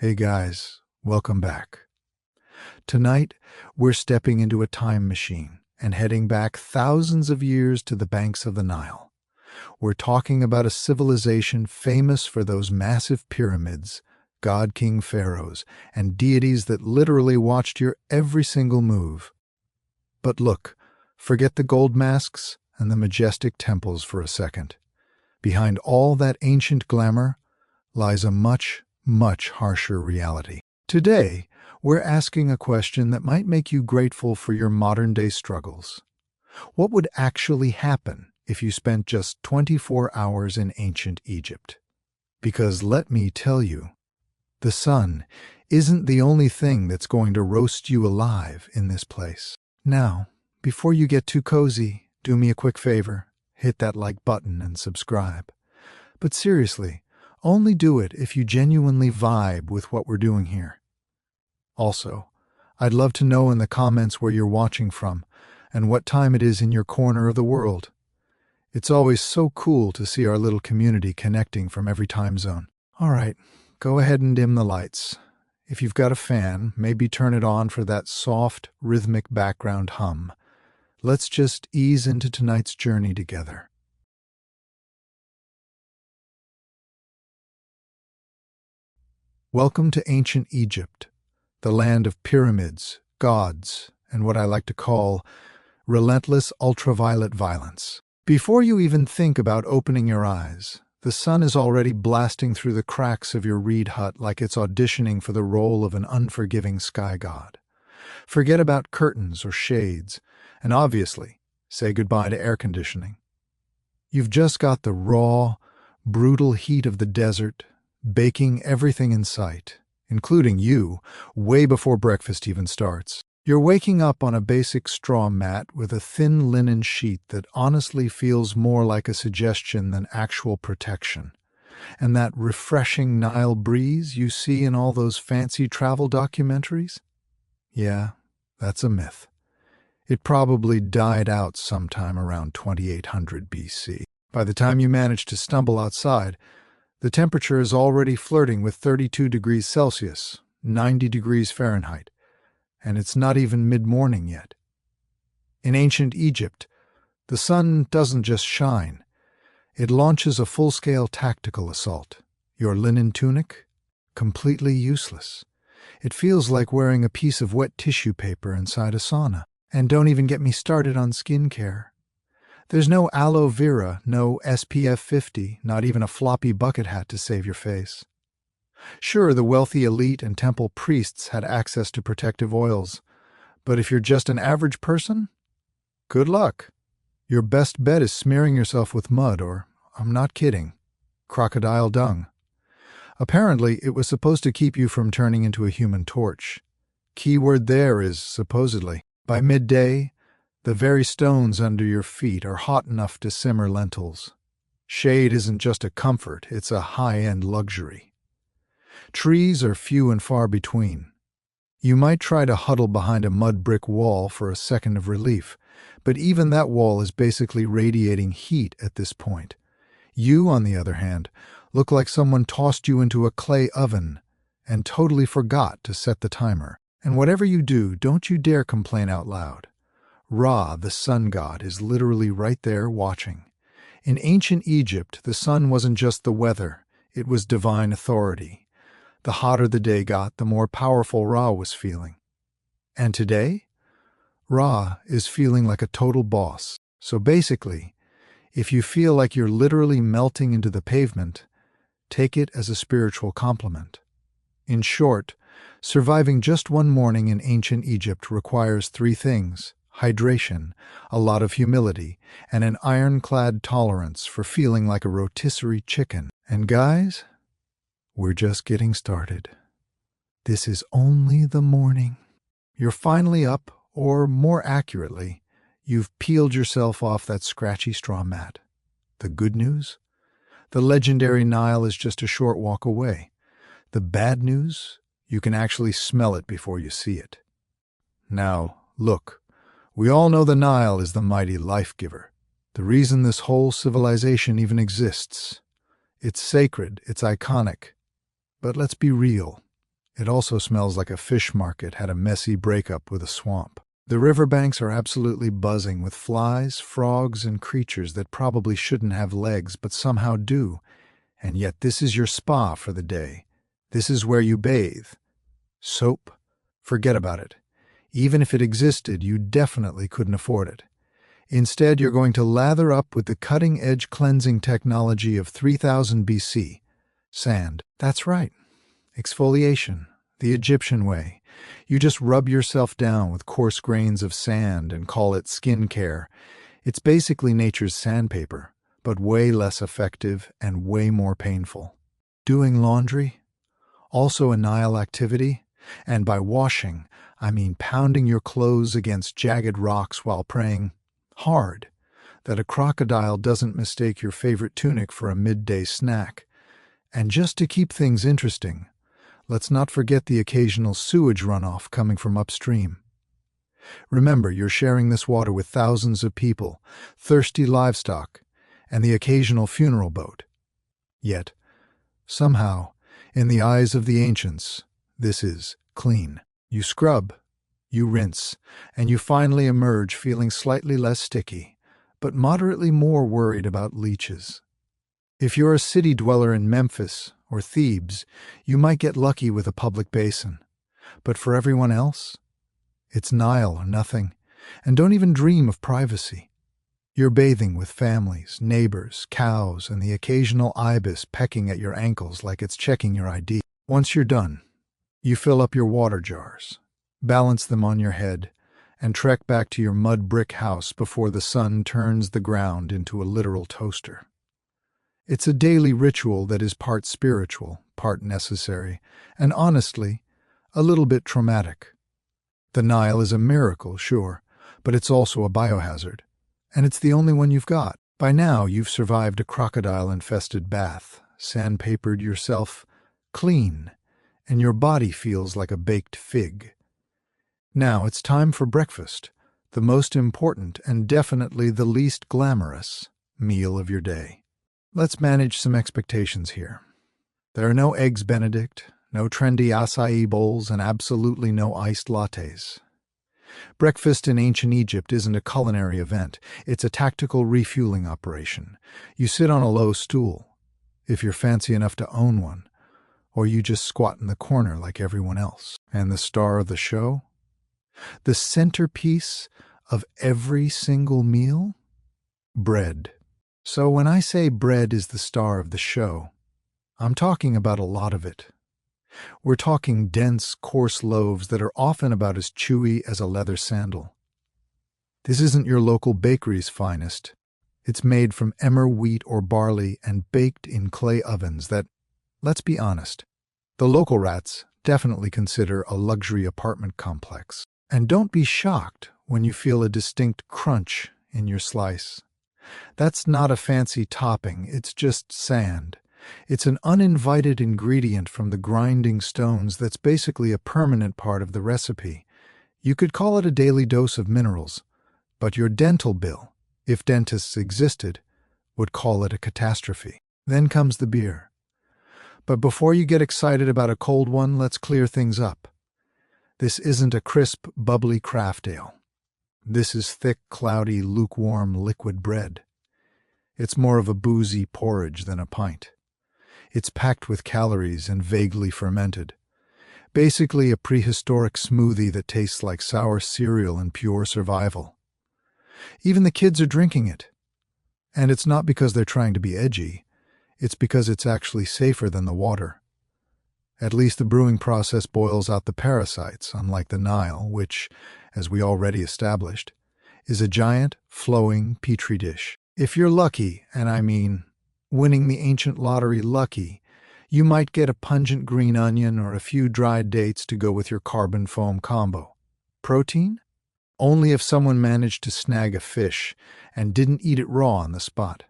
Hey guys, welcome back. Tonight, we're stepping into a time machine and heading back thousands of years to the banks of the Nile. We're talking about a civilization famous for those massive pyramids, god-king pharaohs, and deities that literally watched your every single move. But look, forget the gold masks and the majestic temples for a second. Behind all that ancient glamour lies a much, much harsher reality. Today, we're asking a question that might make you grateful for your modern-day struggles. What would actually happen if you spent just 24 hours in ancient Egypt? Because let me tell you, the sun isn't the only thing that's going to roast you alive in this place. Now, before you get too cozy, do me a quick favor. Hit that like button and subscribe. But seriously, only do it if you genuinely vibe with what we're doing here. Also, I'd love to know in the comments where you're watching from and what time it is in your corner of the world. It's always so cool to see our little community connecting from every time zone. All right, go ahead and dim the lights. If you've got a fan, maybe turn it on for that soft, rhythmic background hum. Let's just ease into tonight's journey together. Welcome to ancient Egypt, the land of pyramids, gods, and what I like to call relentless ultraviolet violence. Before you even think about opening your eyes, the sun is already blasting through the cracks of your reed hut like it's auditioning for the role of an unforgiving sky god. Forget about curtains or shades, and obviously, say goodbye to air conditioning. You've just got the raw, brutal heat of the desert, baking everything in sight, including you, way before breakfast even starts. You're waking up on a basic straw mat with a thin linen sheet that honestly feels more like a suggestion than actual protection. And that refreshing Nile breeze you see in all those fancy travel documentaries? Yeah, that's a myth. It probably died out sometime around 2800 BC. By the time you manage to stumble outside, the temperature is already flirting with 32 degrees Celsius, 90 degrees Fahrenheit, and it's not even mid-morning yet. In ancient Egypt, the sun doesn't just shine. It launches a full-scale tactical assault. Your linen tunic? Completely useless. It feels like wearing a piece of wet tissue paper inside a sauna. And don't even get me started on skincare. There's no aloe vera, no SPF 50, not even a floppy bucket hat to save your face. Sure, the wealthy elite and temple priests had access to protective oils, but if you're just an average person, good luck. Your best bet is smearing yourself with mud or, I'm not kidding, crocodile dung. Apparently, it was supposed to keep you from turning into a human torch. Keyword there is supposedly. By midday, the very stones under your feet are hot enough to simmer lentils. Shade isn't just a comfort, it's a high-end luxury. Trees are few and far between. You might try to huddle behind a mud brick wall for a second of relief, but even that wall is basically radiating heat at this point. You, on the other hand, look like someone tossed you into a clay oven and totally forgot to set the timer. And whatever you do, don't you dare complain out loud. Ra, the sun god, is literally right there watching. In ancient Egypt, the sun wasn't just the weather, it was divine authority. The hotter the day got, the more powerful Ra was feeling. And today, Ra is feeling like a total boss. So basically, if you feel like you're literally melting into the pavement, take it as a spiritual compliment. In short, surviving just one morning in ancient Egypt requires three things: hydration, a lot of humility, and an ironclad tolerance for feeling like a rotisserie chicken. And guys, we're just getting started. This is only the morning. You're finally up, or more accurately, you've peeled yourself off that scratchy straw mat. The good news? The legendary Nile is just a short walk away. The bad news? You can actually smell it before you see it. Now, look, we all know the Nile is the mighty life-giver, the reason this whole civilization even exists. It's sacred, it's iconic. But let's be real. It also smells like a fish market had a messy breakup with a swamp. The riverbanks are absolutely buzzing with flies, frogs, and creatures that probably shouldn't have legs but somehow do. And yet this is your spa for the day. This is where you bathe. Soap? Forget about it. Even if it existed, you definitely couldn't afford it. Instead, you're going to lather up with the cutting-edge cleansing technology of 3000 BC. Sand. That's right. Exfoliation. The Egyptian way. You just rub yourself down with coarse grains of sand and call it skin care. It's basically nature's sandpaper, but way less effective and way more painful. Doing laundry? Also a Nile activity. And by washing, I mean pounding your clothes against jagged rocks while praying hard that a crocodile doesn't mistake your favorite tunic for a midday snack. And just to keep things interesting, let's not forget the occasional sewage runoff coming from upstream. Remember, you're sharing this water with thousands of people, thirsty livestock, and the occasional funeral boat. Yet, somehow, in the eyes of the ancients, this is clean. You scrub, you rinse, and you finally emerge feeling slightly less sticky, but moderately more worried about leeches. If you're a city dweller in Memphis or Thebes, you might get lucky with a public basin. But for everyone else, it's Nile or nothing, and don't even dream of privacy. You're bathing with families, neighbors, cows, and the occasional ibis pecking at your ankles like it's checking your ID. Once you're done, you fill up your water jars, balance them on your head, and trek back to your mud brick house before the sun turns the ground into a literal toaster. It's a daily ritual that is part spiritual, part necessary, and honestly, a little bit traumatic. The Nile is a miracle, sure, but it's also a biohazard, and it's the only one you've got. By now, you've survived a crocodile-infested bath, sandpapered yourself clean, and your body feels like a baked fig. Now it's time for breakfast, the most important and definitely the least glamorous meal of your day. Let's manage some expectations here. There are no eggs Benedict, no trendy acai bowls, and absolutely no iced lattes. Breakfast in ancient Egypt isn't a culinary event, it's a tactical refueling operation. You sit on a low stool, if you're fancy enough to own one, or you just squat in the corner like everyone else. And the star of the show? The centerpiece of every single meal? Bread. So when I say bread is the star of the show, I'm talking about a lot of it. We're talking dense, coarse loaves that are often about as chewy as a leather sandal. This isn't your local bakery's finest. It's made from emmer wheat or barley and baked in clay ovens that, let's be honest, the local rats definitely consider a luxury apartment complex. And don't be shocked when you feel a distinct crunch in your slice. That's not a fancy topping, it's just sand. It's an uninvited ingredient from the grinding stones that's basically a permanent part of the recipe. You could call it a daily dose of minerals, but your dental bill, if dentists existed, would call it a catastrophe. Then comes the beer. But before you get excited about a cold one, let's clear things up. This isn't a crisp, bubbly craft ale. This is thick, cloudy, lukewarm liquid bread. It's more of a boozy porridge than a pint. It's packed with calories and vaguely fermented. Basically a prehistoric smoothie that tastes like sour cereal and pure survival. Even the kids are drinking it. And it's not because they're trying to be edgy. It's because it's actually safer than the water. At least the brewing process boils out the parasites, unlike the Nile, which, as we already established, is a giant, flowing petri dish. If you're lucky, and I mean winning the ancient lottery lucky, you might get a pungent green onion or a few dried dates to go with your carbon foam combo. Protein? Only if someone managed to snag a fish and didn't eat it raw on the spot.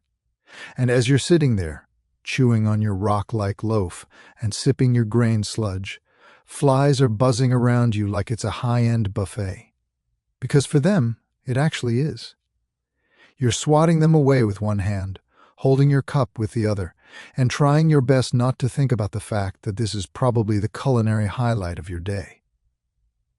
And as you're sitting there, chewing on your rock-like loaf and sipping your grain sludge, flies are buzzing around you like it's a high-end buffet. Because for them, it actually is. You're swatting them away with one hand, holding your cup with the other, and trying your best not to think about the fact that this is probably the culinary highlight of your day.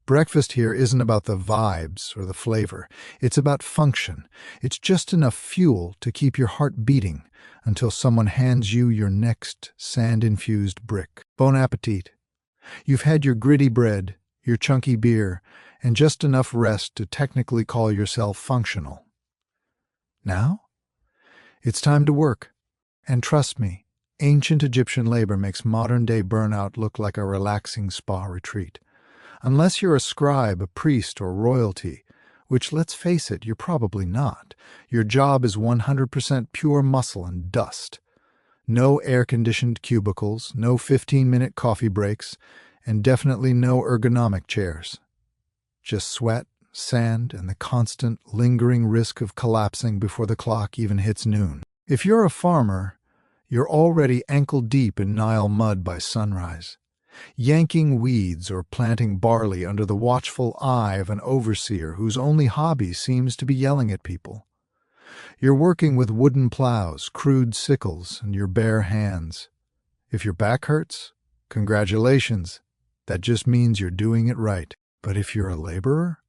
Breakfast here isn't about the vibes or the flavor. It's about function. It's just enough fuel to keep your heart beating until someone hands you your next sand-infused brick. Bon appetit. You've had your gritty bread, your chunky beer, and just enough rest to technically call yourself functional. Now, it's time to work. And trust me, ancient Egyptian labor makes modern-day burnout look like a relaxing spa retreat. Unless you're a scribe, a priest, or royalty, which, let's face it, you're probably not. Your job is 100% pure muscle and dust. No air-conditioned cubicles, no 15-minute coffee breaks, and definitely no ergonomic chairs. Just sweat, sand, and the constant, lingering risk of collapsing before the clock even hits noon. If you're a farmer, you're already ankle-deep in Nile mud by sunrise, yanking weeds or planting barley under the watchful eye of an overseer whose only hobby seems to be yelling at people. You're working with wooden plows, crude sickles, and your bare hands. If your back hurts, congratulations. That just means you're doing it right. But if you're a laborer,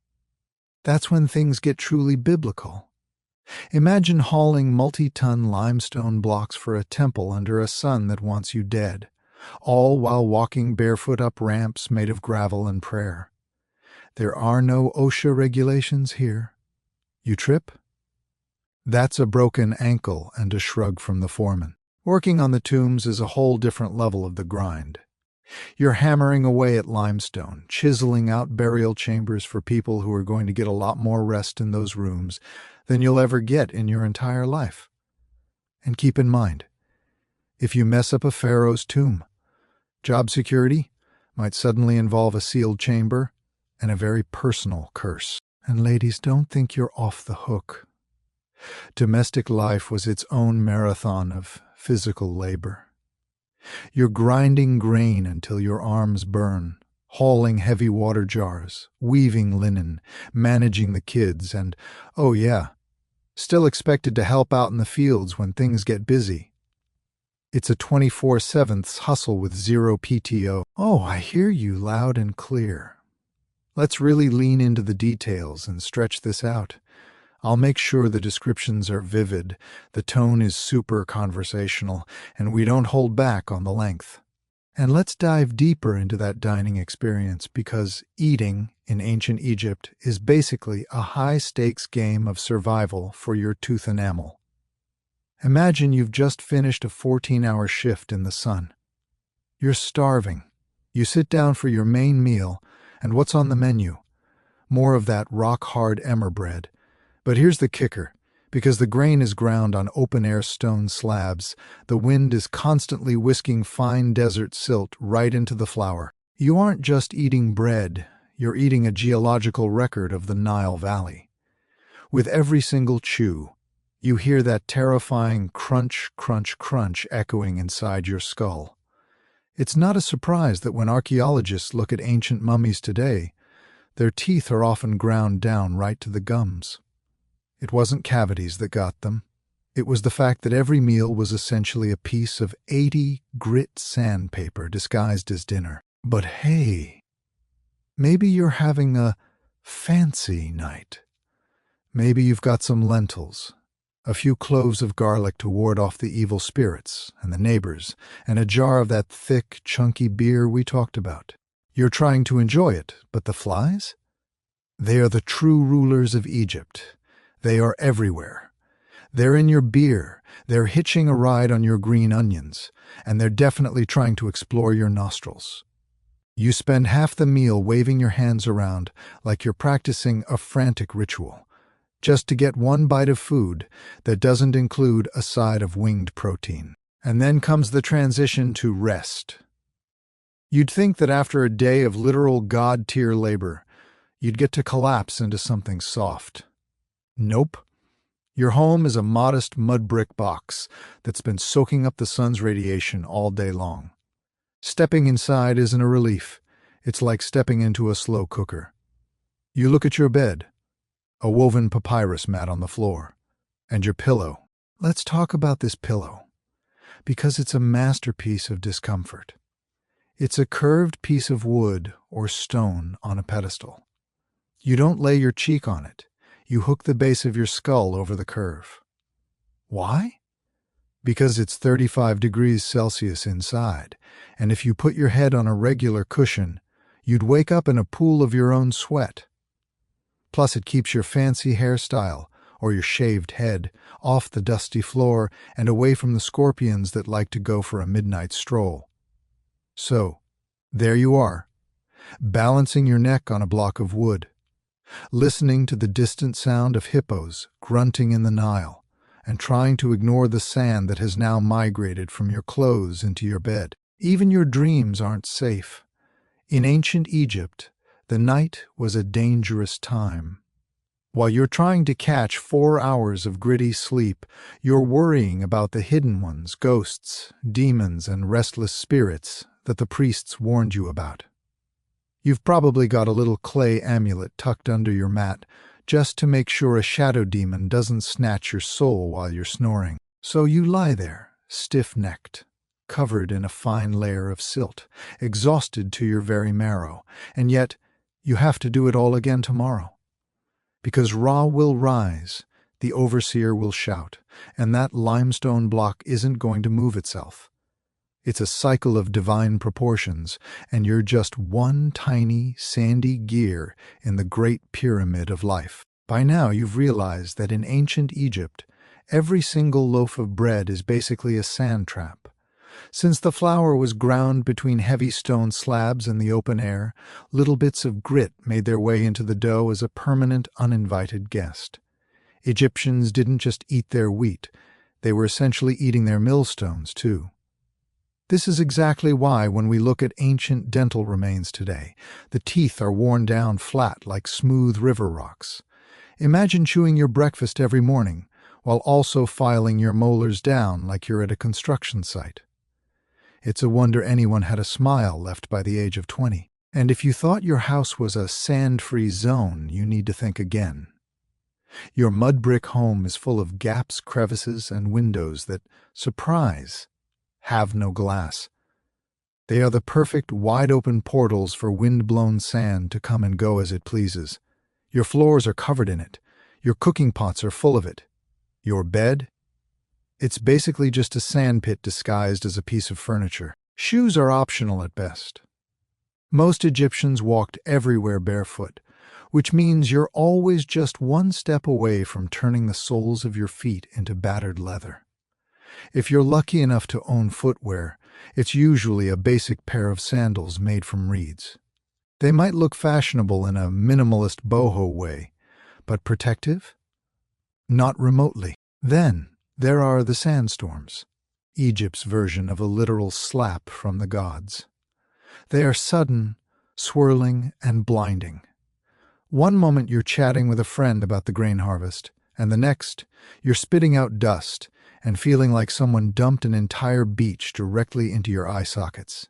that's when things get truly biblical. Imagine hauling multi-ton limestone blocks for a temple under a sun that wants you dead, all while walking barefoot up ramps made of gravel and prayer. There are no OSHA regulations here. You trip? That's a broken ankle and a shrug from the foreman. Working on the tombs is a whole different level of the grind. You're hammering away at limestone, chiseling out burial chambers for people who are going to get a lot more rest in those rooms than you'll ever get in your entire life. And keep in mind, if you mess up a pharaoh's tomb, job security might suddenly involve a sealed chamber and a very personal curse. And ladies, don't think you're off the hook. Domestic life was its own marathon of physical labor. You're grinding grain until your arms burn, hauling heavy water jars, weaving linen, managing the kids, and, oh yeah, still expected to help out in the fields when things get busy. It's a 24/7 hustle with zero PTO. Oh, I hear you loud and clear. Let's really lean into the details and stretch this out. I'll make sure the descriptions are vivid, the tone is super conversational, and we don't hold back on the length. And let's dive deeper into that dining experience because eating in ancient Egypt is basically a high-stakes game of survival for your tooth enamel. Imagine you've just finished a 14-hour shift in the sun. You're starving. You sit down for your main meal, and what's on the menu? More of that rock-hard emmer bread. But here's the kicker. Because the grain is ground on open-air stone slabs, the wind is constantly whisking fine desert silt right into the flour. You aren't just eating bread, you're eating a geological record of the Nile Valley. With every single chew, you hear that terrifying crunch, crunch, crunch echoing inside your skull. It's not a surprise that when archaeologists look at ancient mummies today, their teeth are often ground down right to the gums. It wasn't cavities that got them. It was the fact that every meal was essentially a piece of 80 grit sandpaper disguised as dinner. But hey, maybe you're having a fancy night. Maybe you've got some lentils, a few cloves of garlic to ward off the evil spirits and the neighbors, and a jar of that thick, chunky beer we talked about. You're trying to enjoy it, but the flies? They are the true rulers of Egypt. They are everywhere. They're in your beer, they're hitching a ride on your green onions, and they're definitely trying to explore your nostrils. You spend half the meal waving your hands around like you're practicing a frantic ritual, just to get one bite of food that doesn't include a side of winged protein. And then comes the transition to rest. You'd think that after a day of literal god-tier labor, you'd get to collapse into something soft. Nope. Your home is a modest mud brick box that's been soaking up the sun's radiation all day long. Stepping inside isn't a relief. It's like stepping into a slow cooker. You look at your bed, a woven papyrus mat on the floor, and your pillow. Let's talk about this pillow. Because it's a masterpiece of discomfort. It's a curved piece of wood or stone on a pedestal. You don't lay your cheek on it. You hook the base of your skull over the curve. Why? Because it's 35 degrees Celsius inside, and if you put your head on a regular cushion, you'd wake up in a pool of your own sweat. Plus, it keeps your fancy hairstyle, or your shaved head, off the dusty floor and away from the scorpions that like to go for a midnight stroll. So, there you are, balancing your neck on a block of wood, listening to the distant sound of hippos grunting in the Nile, and trying to ignore the sand that has now migrated from your clothes into your bed. Even your dreams aren't safe. In ancient Egypt, the night was a dangerous time. While you're trying to catch 4 hours of gritty sleep, you're worrying about the hidden ones, ghosts, demons, and restless spirits that the priests warned you about. You've probably got a little clay amulet tucked under your mat just to make sure a shadow demon doesn't snatch your soul while you're snoring. So you lie there, stiff-necked, covered in a fine layer of silt, exhausted to your very marrow, and yet you have to do it all again tomorrow. Because Ra will rise, the overseer will shout, and that limestone block isn't going to move itself. It's a cycle of divine proportions, and you're just one tiny, sandy gear in the great pyramid of life. By now you've realized that in ancient Egypt, every single loaf of bread is basically a sand trap. Since the flour was ground between heavy stone slabs in the open air, little bits of grit made their way into the dough as a permanent, uninvited guest. Egyptians didn't just eat their wheat, they were essentially eating their millstones too. This is exactly why when we look at ancient dental remains today, the teeth are worn down flat like smooth river rocks. Imagine chewing your breakfast every morning, while also filing your molars down like you're at a construction site. It's a wonder anyone had a smile left by the age of 20. And if you thought your house was a sand-free zone, you need to think again. Your mud brick home is full of gaps, crevices, and windows that, surprise, have no glass. They are the perfect wide-open portals for wind-blown sand to come and go as it pleases. Your floors are covered in it. Your cooking pots are full of it. Your bed? It's basically just a sandpit disguised as a piece of furniture. Shoes are optional at best. Most Egyptians walked everywhere barefoot, which means you're always just one step away from turning the soles of your feet into battered leather. If you're lucky enough to own footwear, it's usually a basic pair of sandals made from reeds. They might look fashionable in a minimalist boho way, but protective? Not remotely. Then there are the sandstorms, Egypt's version of a literal slap from the gods. They are sudden, swirling, and blinding. One moment you're chatting with a friend about the grain harvest, and the next, you're spitting out dust and feeling like someone dumped an entire beach directly into your eye sockets.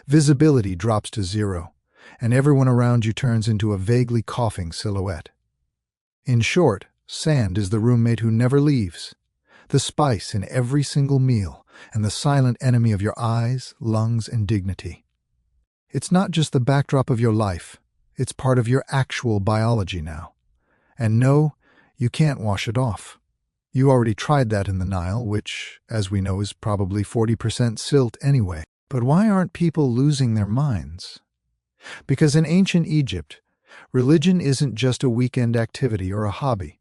Visibility drops to zero, and everyone around you turns into a vaguely coughing silhouette. In short, sand is the roommate who never leaves, the spice in every single meal, and the silent enemy of your eyes, lungs, and dignity. It's not just the backdrop of your life, it's part of your actual biology now. And no, you can't wash it off. You already tried that in the Nile, which, as we know, is probably 40% silt anyway. But why aren't people losing their minds? Because in ancient Egypt, religion isn't just a weekend activity or a hobby.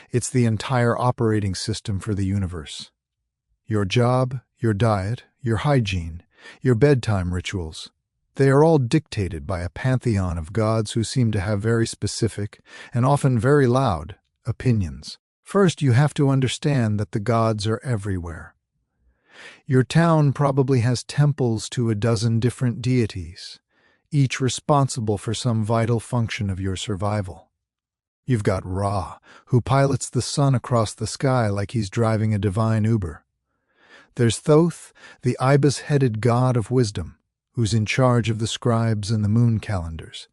It's the entire operating system for the universe. Your job, your diet, your hygiene, your bedtime rituals, they are all dictated by a pantheon of gods who seem to have very specific, and often very loud, opinions. First, you have to understand that the gods are everywhere. Your town probably has temples to a dozen different deities, each responsible for some vital function of your survival. You've got Ra, who pilots the sun across the sky like he's driving a divine Uber. There's Thoth, the ibis-headed god of wisdom, who's in charge of the scribes and the moon calendars.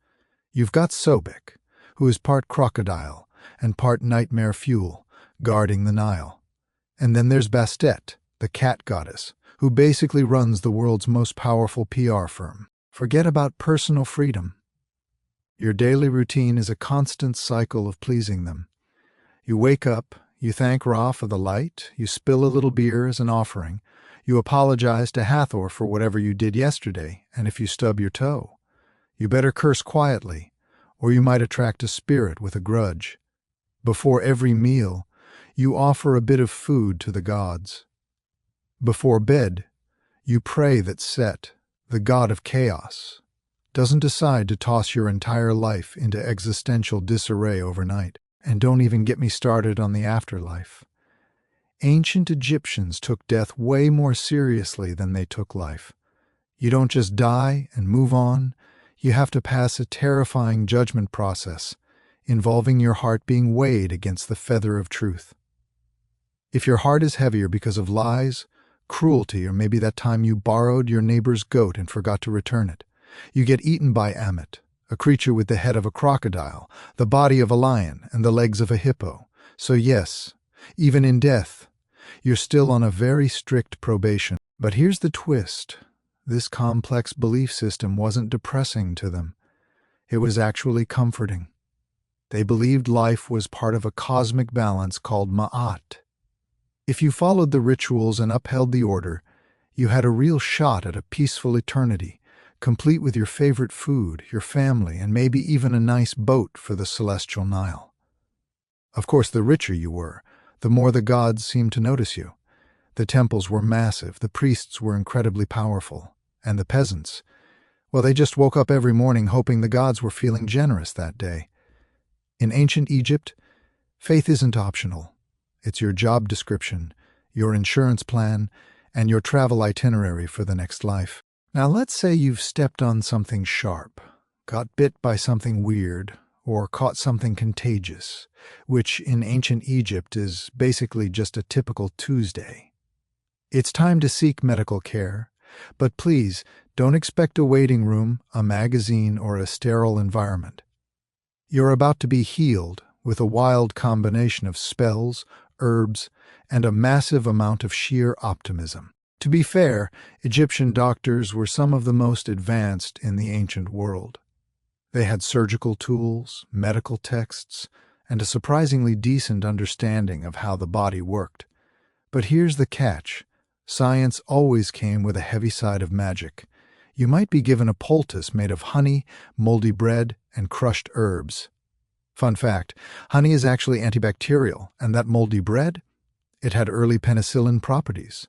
You've got Sobek, who is part crocodile and part nightmare fuel, guarding the Nile. And then there's Bastet, the cat goddess, who basically runs the world's most powerful PR firm. Forget about personal freedom. Your daily routine is a constant cycle of pleasing them. You wake up, you thank Ra for the light, you spill a little beer as an offering, you apologize to Hathor for whatever you did yesterday, and if you stub your toe, you better curse quietly, or you might attract a spirit with a grudge. Before every meal, you offer a bit of food to the gods. Before bed, you pray that Set, the god of chaos, doesn't decide to toss your entire life into existential disarray overnight. And don't even get me started on the afterlife. Ancient Egyptians took death way more seriously than they took life. You don't just die and move on. You have to pass a terrifying judgment process, involving your heart being weighed against the feather of truth. If your heart is heavier because of lies, cruelty, or maybe that time you borrowed your neighbor's goat and forgot to return it, you get eaten by Ammit, a creature with the head of a crocodile, the body of a lion, and the legs of a hippo. So yes, even in death, you're still on a very strict probation. But here's the twist. This complex belief system wasn't depressing to them. It was actually comforting. They believed life was part of a cosmic balance called Ma'at. If you followed the rituals and upheld the order, you had a real shot at a peaceful eternity, complete with your favorite food, your family, and maybe even a nice boat for the celestial Nile. Of course, the richer you were, the more the gods seemed to notice you. The temples were massive, the priests were incredibly powerful, and the peasants, well, they just woke up every morning hoping the gods were feeling generous that day. In ancient Egypt, faith isn't optional. It's your job description, your insurance plan, and your travel itinerary for the next life. Now let's say you've stepped on something sharp, got bit by something weird, or caught something contagious, which in ancient Egypt is basically just a typical Tuesday. It's time to seek medical care, but please don't expect a waiting room, a magazine, or a sterile environment. You're about to be healed with a wild combination of spells, herbs, and a massive amount of sheer optimism. To be fair, Egyptian doctors were some of the most advanced in the ancient world. They had surgical tools, medical texts, and a surprisingly decent understanding of how the body worked. But here's the catch. Science always came with a heavy side of magic. You might be given a poultice made of honey, moldy bread, and crushed herbs. Fun fact, honey is actually antibacterial, and that moldy bread, it had early penicillin properties.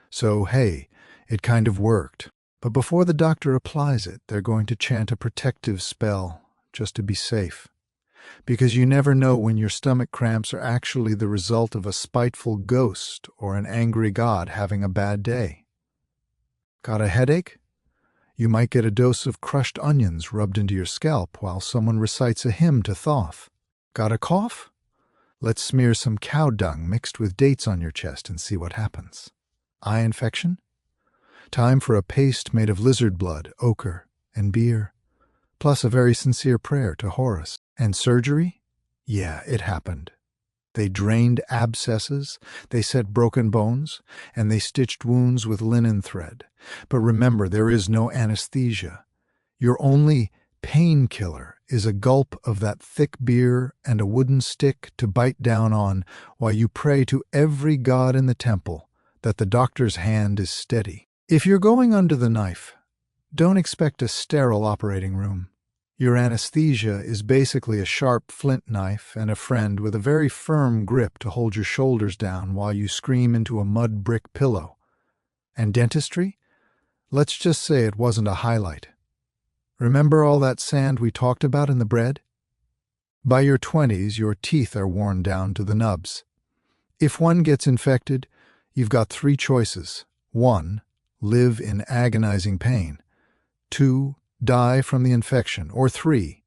So, hey, it kind of worked. But before the doctor applies it, they're going to chant a protective spell, just to be safe. Because you never know when your stomach cramps are actually the result of a spiteful ghost or an angry god having a bad day. Got a headache? You might get a dose of crushed onions rubbed into your scalp while someone recites a hymn to Thoth. Got a cough? Let's smear some cow dung mixed with dates on your chest and see what happens. Eye infection? Time for a paste made of lizard blood, ochre, and beer, plus a very sincere prayer to Horus. And surgery? Yeah, it happened. They drained abscesses, they set broken bones, and they stitched wounds with linen thread. But remember, there is no anesthesia. Your only painkiller is a gulp of that thick beer and a wooden stick to bite down on while you pray to every god in the temple that the doctor's hand is steady. If you're going under the knife, don't expect a sterile operating room. Your anesthesia is basically a sharp flint knife and a friend with a very firm grip to hold your shoulders down while you scream into a mud brick pillow. And dentistry? Let's just say it wasn't a highlight. Remember all that sand we talked about in the bread? By your 20s, your teeth are worn down to the nubs. If one gets infected, you've got 3 choices. 1, live in agonizing pain. 2, die from the infection. Or 3,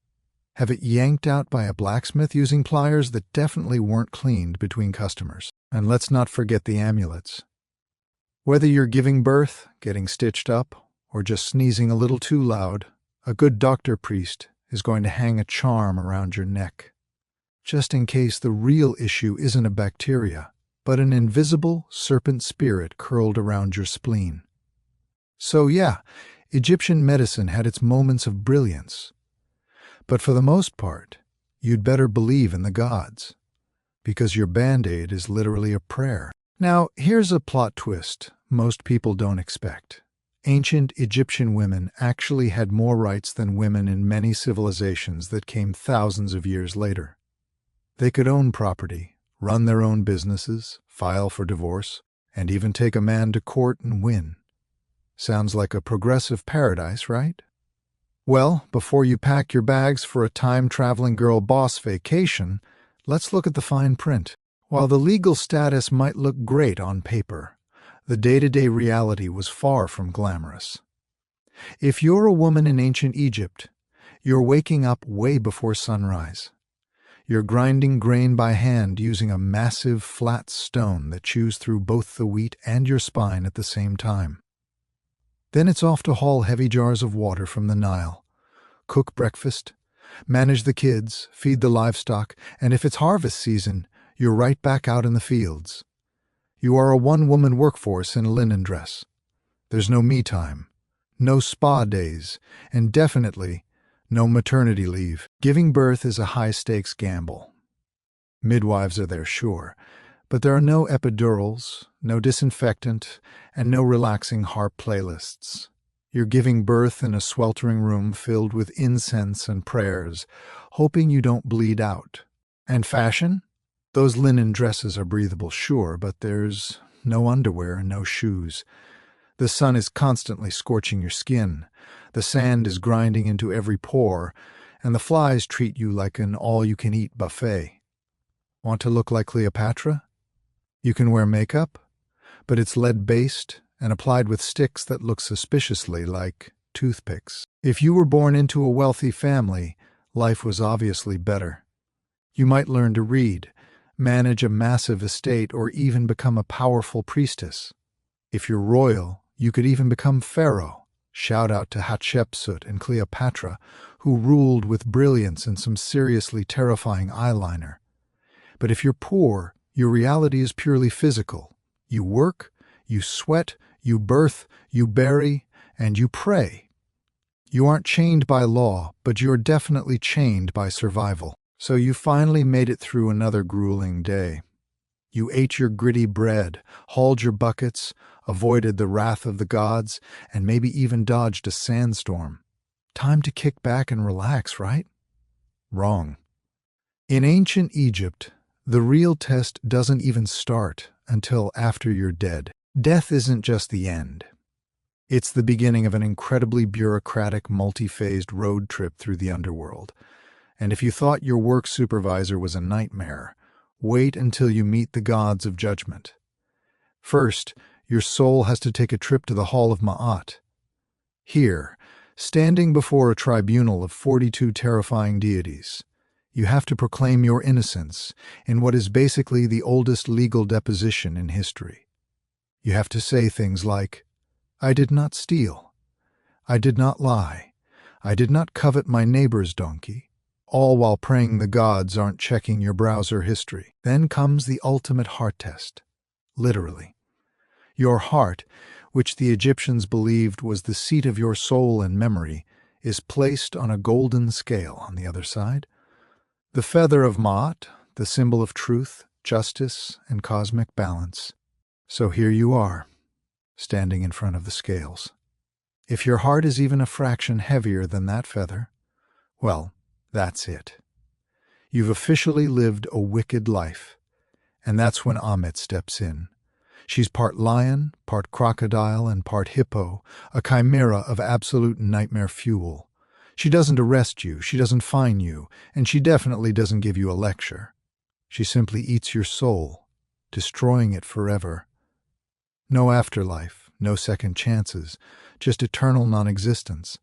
have it yanked out by a blacksmith using pliers that definitely weren't cleaned between customers. And let's not forget the amulets. Whether you're giving birth, getting stitched up, or just sneezing a little too loud, a good doctor-priest is going to hang a charm around your neck. Just in case the real issue isn't a bacteria, but an invisible serpent spirit curled around your spleen. So yeah, Egyptian medicine had its moments of brilliance. But for the most part, you'd better believe in the gods, because your band-aid is literally a prayer. Now, here's a plot twist most people don't expect. Ancient Egyptian women actually had more rights than women in many civilizations that came thousands of years later. They could own property, run their own businesses, file for divorce, and even take a man to court and win. Sounds like a progressive paradise, right? Well, before you pack your bags for a time-traveling girl boss vacation, let's look at the fine print. While the legal status might look great on paper, the day-to-day reality was far from glamorous. If you're a woman in ancient Egypt, you're waking up way before sunrise. You're grinding grain by hand using a massive flat stone that chews through both the wheat and your spine at the same time. Then it's off to haul heavy jars of water from the Nile, cook breakfast, manage the kids, feed the livestock, and if it's harvest season, you're right back out in the fields. You are a one-woman workforce in a linen dress. There's no me time, no spa days, and definitely no maternity leave. Giving birth is a high-stakes gamble. Midwives are there, sure, but there are no epidurals, no disinfectant, and no relaxing harp playlists. You're giving birth in a sweltering room filled with incense and prayers, hoping you don't bleed out. And fashion? Those linen dresses are breathable, sure, but there's no underwear and no shoes. The sun is constantly scorching your skin, the sand is grinding into every pore, and the flies treat you like an all-you-can-eat buffet. Want to look like Cleopatra? You can wear makeup, but it's lead-based and applied with sticks that look suspiciously like toothpicks. If you were born into a wealthy family, life was obviously better. You might learn to read, manage a massive estate, or even become a powerful priestess. If you're royal, you could even become pharaoh. Shout out to Hatshepsut and Cleopatra, who ruled with brilliance and some seriously terrifying eyeliner. But if you're poor, your reality is purely physical. You work, you sweat, you birth, you bury, and you pray. You aren't chained by law, but you're definitely chained by survival. So you finally made it through another grueling day. You ate your gritty bread, hauled your buckets, avoided the wrath of the gods, and maybe even dodged a sandstorm. Time to kick back and relax, right? Wrong. In ancient Egypt, the real test doesn't even start until after you're dead. Death isn't just the end. It's the beginning of an incredibly bureaucratic, multi-phased road trip through the underworld. And if you thought your work supervisor was a nightmare, wait until you meet the gods of judgment. First, your soul has to take a trip to the Hall of Ma'at. Here, standing before a tribunal of 42 terrifying deities, you have to proclaim your innocence in what is basically the oldest legal deposition in history. You have to say things like, "I did not steal. I did not lie. I did not covet my neighbor's donkey," all while praying the gods aren't checking your browser history. Then comes the ultimate heart test. Literally. Your heart, which the Egyptians believed was the seat of your soul and memory, is placed on a golden scale on the other side. The feather of Ma'at, the symbol of truth, justice, and cosmic balance. So here you are, standing in front of the scales. If your heart is even a fraction heavier than that feather, well, that's it. You've officially lived a wicked life. And that's when Amit steps in. She's part lion, part crocodile, and part hippo, a chimera of absolute nightmare fuel. She doesn't arrest you, she doesn't fine you, and she definitely doesn't give you a lecture. She simply eats your soul, destroying it forever. No afterlife, no second chances, just eternal non-existence.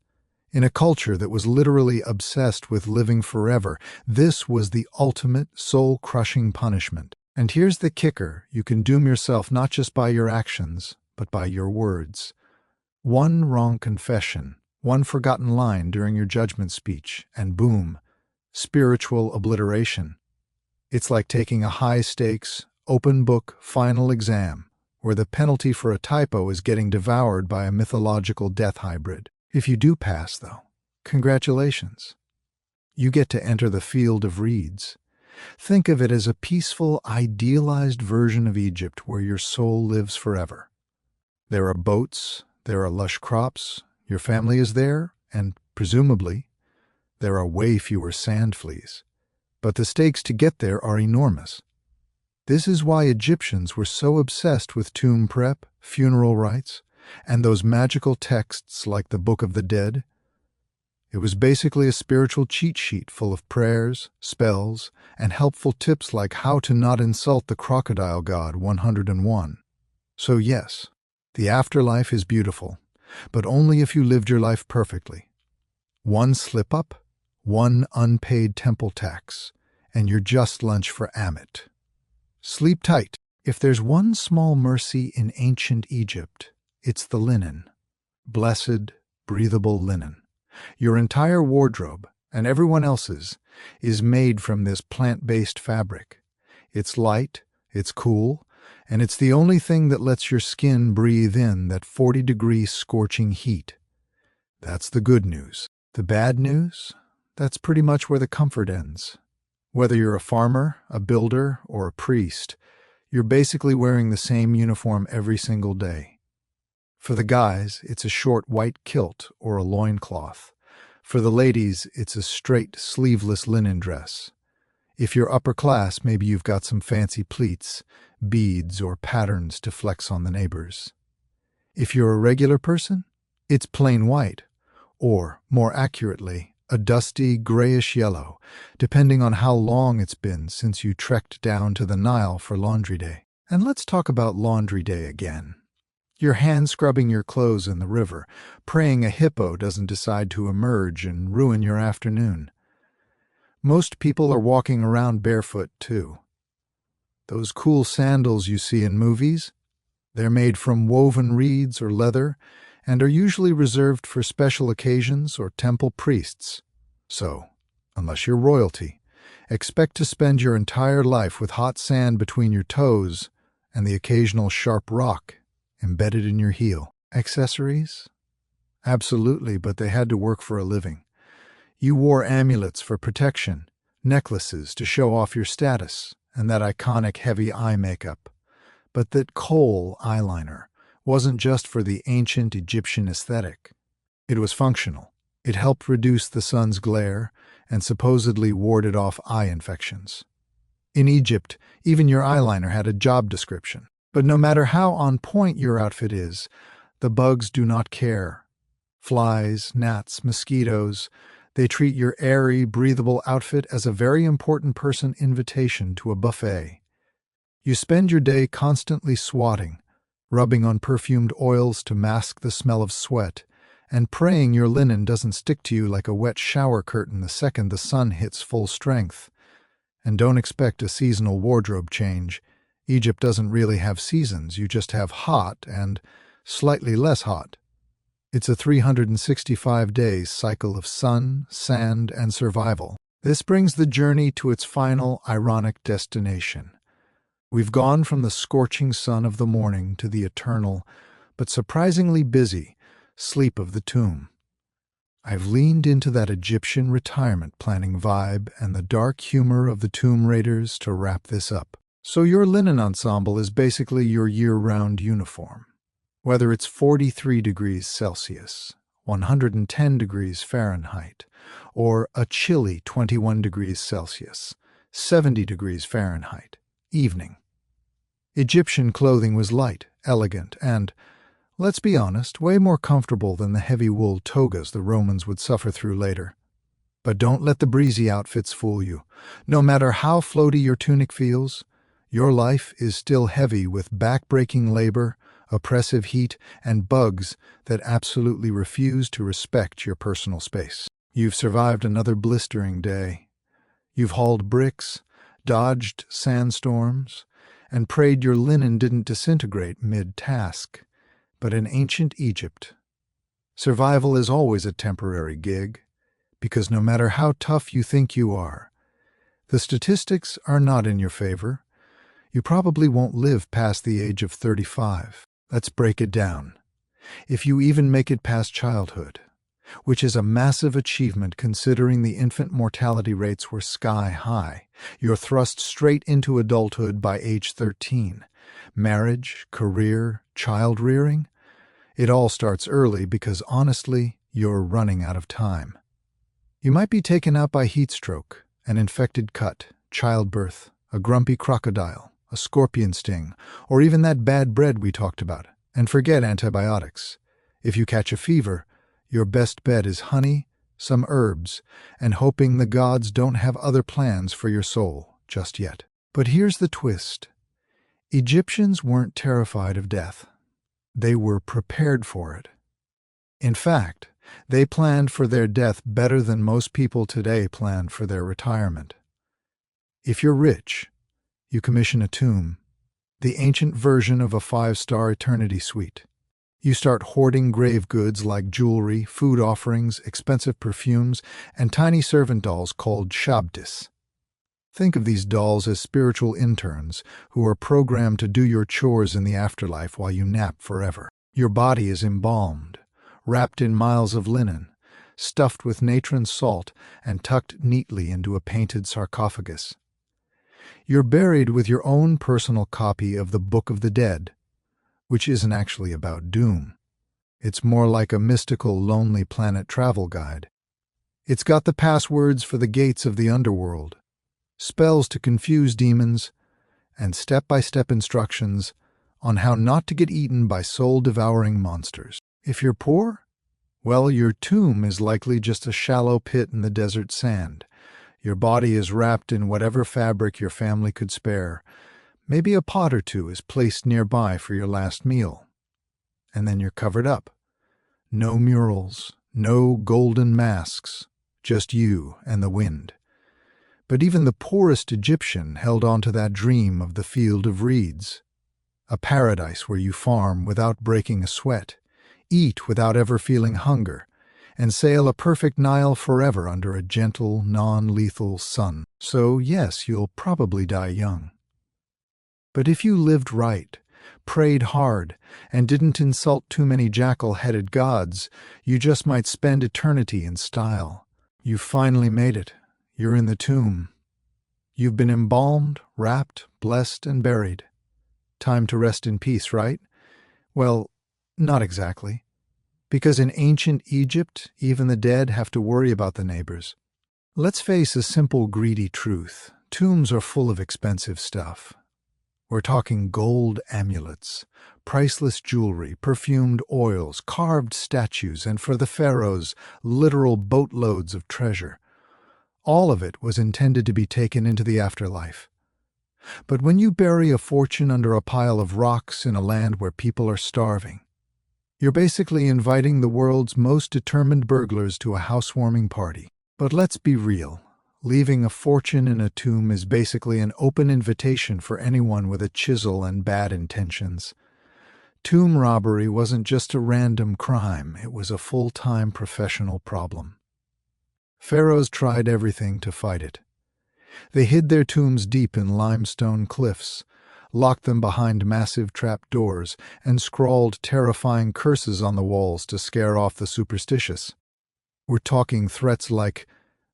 In a culture that was literally obsessed with living forever, this was the ultimate soul-crushing punishment. And here's the kicker, you can doom yourself not just by your actions, but by your words. One wrong confession, one forgotten line during your judgment speech, and boom, spiritual obliteration. It's like taking a high-stakes, open book final exam, where the penalty for a typo is getting devoured by a mythological death hybrid. If you do pass, though, congratulations. You get to enter the field of reeds. Think of it as a peaceful, idealized version of Egypt where your soul lives forever. There are boats, there are lush crops, your family is there, and, presumably, there are way fewer sand fleas. But the stakes to get there are enormous. This is why Egyptians were so obsessed with tomb prep, funeral rites, and those magical texts like the Book of the Dead. It was basically a spiritual cheat sheet full of prayers, spells, and helpful tips like how to not insult the crocodile god 101. So yes, the afterlife is beautiful, but only if you lived your life perfectly. One slip-up, one unpaid temple tax, and you're just lunch for Amit. Sleep tight. If there's one small mercy in ancient Egypt, it's the linen. Blessed, breathable linen. Your entire wardrobe, and everyone else's, is made from this plant-based fabric. It's light, it's cool, and it's the only thing that lets your skin breathe in that 40-degree scorching heat. That's the good news. The bad news? That's pretty much where the comfort ends. Whether you're a farmer, a builder, or a priest, you're basically wearing the same uniform every single day. For the guys, it's a short white kilt or a loincloth. For the ladies, it's a straight, sleeveless linen dress. If you're upper class, maybe you've got some fancy pleats, beads, or patterns to flex on the neighbors. If you're a regular person, it's plain white, or, more accurately, a dusty, grayish yellow, depending on how long it's been since you trekked down to the Nile for laundry day. And let's talk about laundry day again. You're hand-scrubbing your clothes in the river, praying a hippo doesn't decide to emerge and ruin your afternoon. Most people are walking around barefoot, too. Those cool sandals you see in movies? They're made from woven reeds or leather and are usually reserved for special occasions or temple priests. So, unless you're royalty, expect to spend your entire life with hot sand between your toes and the occasional sharp rock embedded in your heel. Accessories? Absolutely, but they had to work for a living. You wore amulets for protection, necklaces to show off your status, and that iconic heavy eye makeup. But that kohl eyeliner wasn't just for the ancient Egyptian aesthetic. It was functional. It helped reduce the sun's glare and supposedly warded off eye infections. In Egypt, even your eyeliner had a job description. But no matter how on point your outfit is, the bugs do not care. Flies, gnats, mosquitoes, they treat your airy, breathable outfit as a very important person invitation to a buffet. You spend your day constantly swatting, rubbing on perfumed oils to mask the smell of sweat, and praying your linen doesn't stick to you like a wet shower curtain the second the sun hits full strength. And don't expect a seasonal wardrobe change. Egypt doesn't really have seasons, you just have hot and slightly less hot. It's a 365-day cycle of sun, sand, and survival. This brings the journey to its final, ironic destination. We've gone from the scorching sun of the morning to the eternal, but surprisingly busy, sleep of the tomb. I've leaned into that Egyptian retirement planning vibe and the dark humor of the tomb raiders to wrap this up. So your linen ensemble is basically your year-round uniform. Whether it's 43 degrees Celsius, 110 degrees Fahrenheit, or a chilly 21 degrees Celsius, 70 degrees Fahrenheit, evening. Egyptian clothing was light, elegant, and, let's be honest, way more comfortable than the heavy wool togas the Romans would suffer through later. But don't let the breezy outfits fool you. No matter how floaty your tunic feels, your life is still heavy with back-breaking labor, oppressive heat, and bugs that absolutely refuse to respect your personal space. You've survived another blistering day. You've hauled bricks, dodged sandstorms, and prayed your linen didn't disintegrate mid-task. But in ancient Egypt, survival is always a temporary gig, because no matter how tough you think you are, the statistics are not in your favor. You probably won't live past the age of 35. Let's break it down. If you even make it past childhood, which is a massive achievement considering the infant mortality rates were sky high, you're thrust straight into adulthood by age 13. Marriage, career, child rearing, it all starts early because honestly, you're running out of time. You might be taken out by heat stroke, an infected cut, childbirth, a grumpy crocodile, a scorpion sting, or even that bad bread we talked about. And forget antibiotics. If you catch a fever, your best bet is honey, some herbs, and hoping the gods don't have other plans for your soul just yet. But here's the twist. Egyptians weren't terrified of death. They were prepared for it. In fact, they planned for their death better than most people today plan for their retirement. If you're rich, you commission a tomb, the ancient version of a 5-star eternity suite. You start hoarding grave goods like jewelry, food offerings, expensive perfumes, and tiny servant dolls called shabtis. Think of these dolls as spiritual interns who are programmed to do your chores in the afterlife while you nap forever. Your body is embalmed, wrapped in miles of linen, stuffed with natron salt, and tucked neatly into a painted sarcophagus. You're buried with your own personal copy of the Book of the Dead, which isn't actually about doom. It's more like a mystical Lonely Planet travel guide. It's got the passwords for the gates of the underworld, spells to confuse demons, and step-by-step instructions on how not to get eaten by soul-devouring monsters. If you're poor, well, your tomb is likely just a shallow pit in the desert sand. Your body is wrapped in whatever fabric your family could spare. Maybe a pot or two is placed nearby for your last meal. And then you're covered up. No murals, no golden masks, just you and the wind. But even the poorest Egyptian held on to that dream of the field of reeds, a paradise where you farm without breaking a sweat, eat without ever feeling hunger, and sail a perfect Nile forever under a gentle, non-lethal sun. So yes, you'll probably die young. But if you lived right, prayed hard, and didn't insult too many jackal-headed gods, you just might spend eternity in style. You've finally made it. You're in the tomb. You've been embalmed, wrapped, blessed, and buried. Time to rest in peace, right? Well, not exactly. Because in ancient Egypt, even the dead have to worry about the neighbors. Let's face a simple, greedy truth. Tombs are full of expensive stuff. We're talking gold amulets, priceless jewelry, perfumed oils, carved statues, and for the pharaohs, literal boatloads of treasure. All of it was intended to be taken into the afterlife. But when you bury a fortune under a pile of rocks in a land where people are starving, you're basically inviting the world's most determined burglars to a housewarming party. But let's be real. Leaving a fortune in a tomb is basically an open invitation for anyone with a chisel and bad intentions. Tomb robbery wasn't just a random crime, it was a full-time professional problem. Pharaohs tried everything to fight it. They hid their tombs deep in limestone cliffs, locked them behind massive trap doors, and scrawled terrifying curses on the walls to scare off the superstitious. We're talking threats like,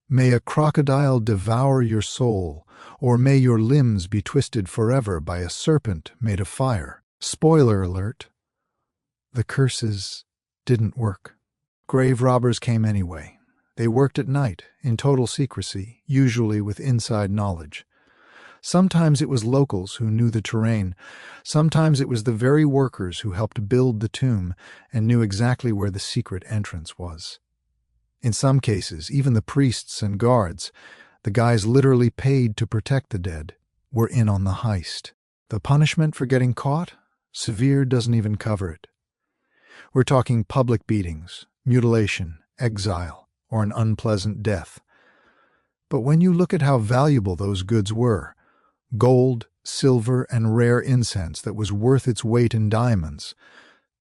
"May a crocodile devour your soul," or "May your limbs be twisted forever by a serpent made of fire." Spoiler alert, the curses didn't work. Grave robbers came anyway. They worked at night, in total secrecy, usually with inside knowledge. Sometimes it was locals who knew the terrain. Sometimes it was the very workers who helped build the tomb and knew exactly where the secret entrance was. In some cases, even the priests and guards, the guys literally paid to protect the dead, were in on the heist. The punishment for getting caught? Severe doesn't even cover it. We're talking public beatings, mutilation, exile, or an unpleasant death. But when you look at how valuable those goods were, gold, silver, and rare incense that was worth its weight in diamonds,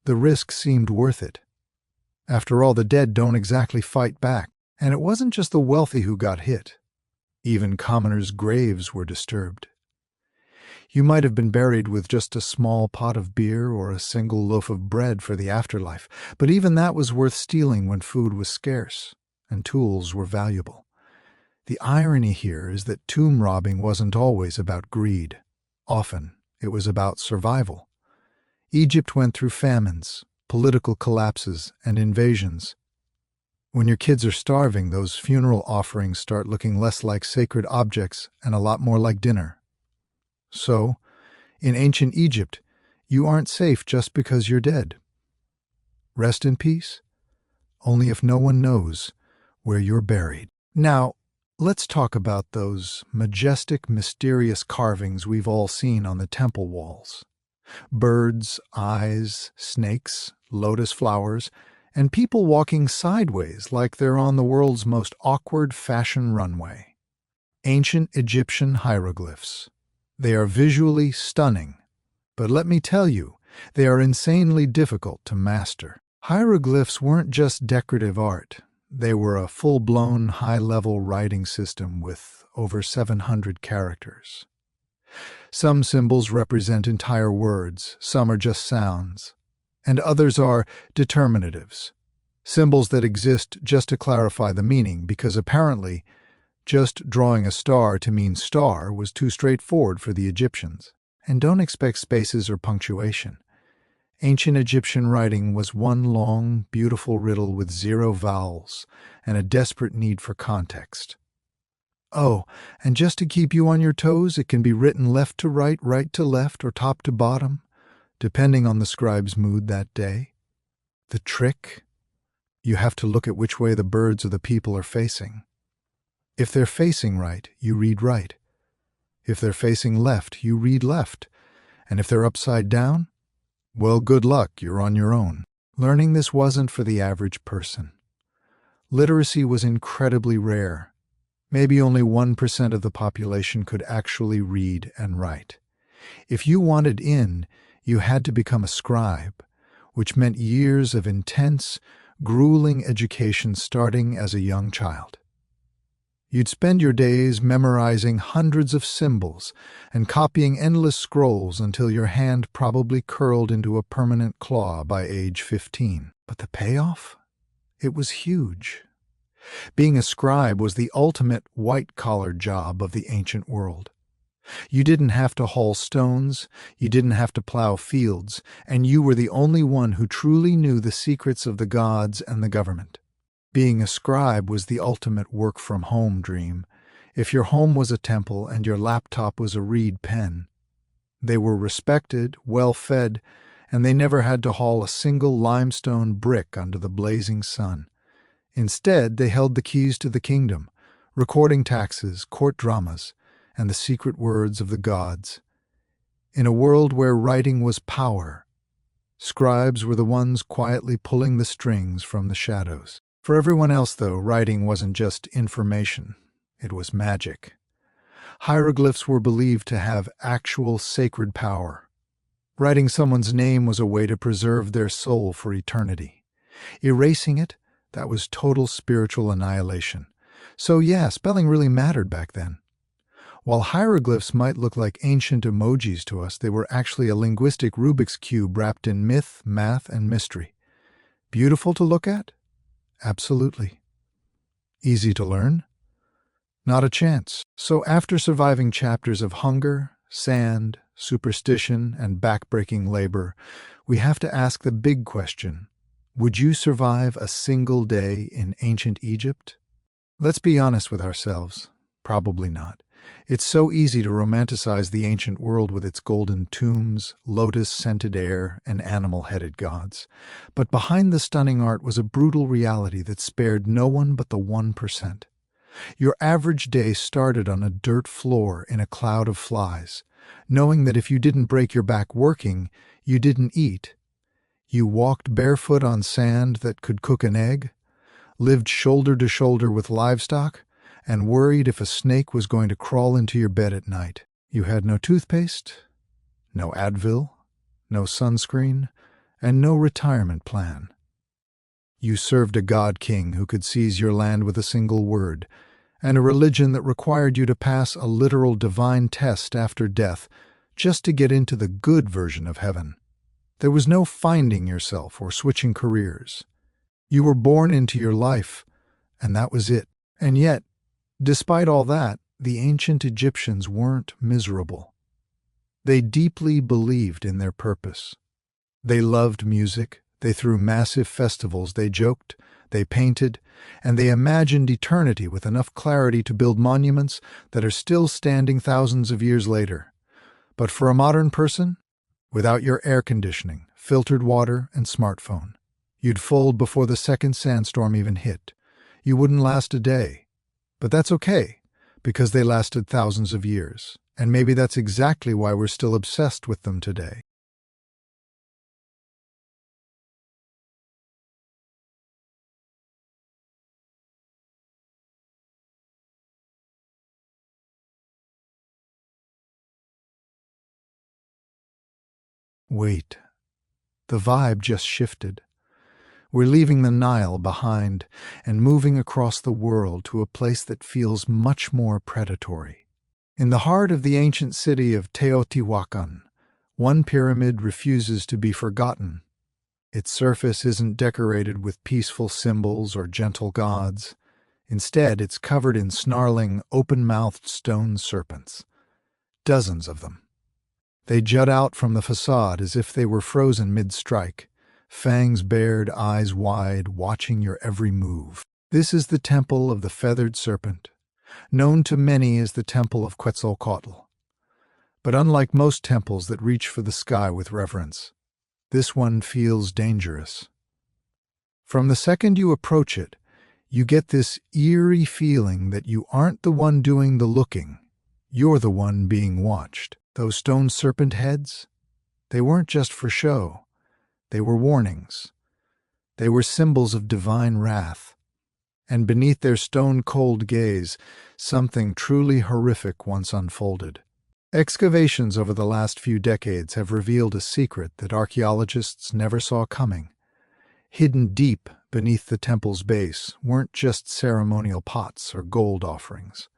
the risk seemed worth it. After all, the dead don't exactly fight back, and it wasn't just the wealthy who got hit. Even commoners' graves were disturbed. You might have been buried with just a small pot of beer or a single loaf of bread for the afterlife, but even that was worth stealing when food was scarce and tools were valuable. The irony here is that tomb robbing wasn't always about greed. Often, it was about survival. Egypt went through famines, political collapses, and invasions. When your kids are starving, those funeral offerings start looking less like sacred objects and a lot more like dinner. So, in ancient Egypt, you aren't safe just because you're dead. Rest in peace, only if no one knows where you're buried. Now, let's talk about those majestic, mysterious carvings we've all seen on the temple walls. Birds, eyes, snakes, lotus flowers, and people walking sideways like they're on the world's most awkward fashion runway. Ancient Egyptian hieroglyphs. They are visually stunning, but let me tell you, they are insanely difficult to master. Hieroglyphs weren't just decorative art. They were a full-blown, high-level writing system with over 700 characters. Some symbols represent entire words, some are just sounds, and others are determinatives, symbols that exist just to clarify the meaning because apparently just drawing a star to mean star was too straightforward for the Egyptians. And don't expect spaces or punctuation. Ancient Egyptian writing was one long, beautiful riddle with 0 vowels and a desperate need for context. Oh, and just to keep you on your toes, it can be written left to right, right to left, or top to bottom, depending on the scribe's mood that day. The trick? You have to look at which way the birds or the people are facing. If they're facing right, you read right. If they're facing left, you read left. And if they're upside down, well, good luck, you're on your own. Learning this wasn't for the average person. Literacy was incredibly rare. Maybe only 1% of the population could actually read and write. If you wanted in, you had to become a scribe, which meant years of intense, grueling education starting as a young child. You'd spend your days memorizing hundreds of symbols and copying endless scrolls until your hand probably curled into a permanent claw by age 15. But the payoff? It was huge. Being a scribe was the ultimate white-collar job of the ancient world. You didn't have to haul stones, you didn't have to plow fields, and you were the only one who truly knew the secrets of the gods and the government. Being a scribe was the ultimate work-from-home dream. If your home was a temple and your laptop was a reed pen, they were respected, well-fed, and they never had to haul a single limestone brick under the blazing sun. Instead, they held the keys to the kingdom, recording taxes, court dramas, and the secret words of the gods. In a world where writing was power, scribes were the ones quietly pulling the strings from the shadows. For everyone else, though, writing wasn't just information, it was magic. Hieroglyphs were believed to have actual sacred power. Writing someone's name was a way to preserve their soul for eternity. Erasing it, that was total spiritual annihilation. So yeah, spelling really mattered back then. While hieroglyphs might look like ancient emojis to us, they were actually a linguistic Rubik's Cube wrapped in myth, math, and mystery. Beautiful to look at? Absolutely. Easy to learn? Not a chance. So after surviving chapters of hunger, sand, superstition, and backbreaking labor, we have to ask the big question: would you survive a single day in ancient Egypt? Let's be honest with ourselves. Probably not. It's so easy to romanticize the ancient world with its golden tombs, lotus-scented air, and animal-headed gods. But behind the stunning art was a brutal reality that spared no one but the 1%. Your average day started on a dirt floor in a cloud of flies, knowing that if you didn't break your back working, you didn't eat. You walked barefoot on sand that could cook an egg, lived shoulder to shoulder with livestock, and worried if a snake was going to crawl into your bed at night. You had no toothpaste, no Advil, no sunscreen, and no retirement plan. You served a god-king who could seize your land with a single word, and a religion that required you to pass a literal divine test after death just to get into the good version of heaven. There was no finding yourself or switching careers. You were born into your life, and that was it. And yet, despite all that, the ancient Egyptians weren't miserable. They deeply believed in their purpose. They loved music, they threw massive festivals, they joked, they painted, and they imagined eternity with enough clarity to build monuments that are still standing thousands of years later. But for a modern person, without your air conditioning, filtered water, and smartphone, you'd fold before the second sandstorm even hit. You wouldn't last a day. But that's okay, because they lasted thousands of years, and maybe that's exactly why we're still obsessed with them today. Wait, the vibe just shifted. We're leaving the Nile behind and moving across the world to a place that feels much more predatory. In the heart of the ancient city of Teotihuacan, one pyramid refuses to be forgotten. Its surface isn't decorated with peaceful symbols or gentle gods. Instead, it's covered in snarling, open-mouthed stone serpents. Dozens of them. They jut out from the facade as if they were frozen mid-strike, fangs bared, eyes wide, watching your every move. This is the temple of the feathered serpent, known to many as the Temple of Quetzalcoatl. But unlike most temples that reach for the sky with reverence, this one feels dangerous. From the second you approach it, you get this eerie feeling that you aren't the one doing the looking, you're the one being watched. Those stone serpent heads, they weren't just for show. They were warnings. They were symbols of divine wrath. And beneath their stone-cold gaze, something truly horrific once unfolded. Excavations over the last few decades have revealed a secret that archaeologists never saw coming. Hidden deep beneath the temple's base weren't just ceremonial pots or gold offerings.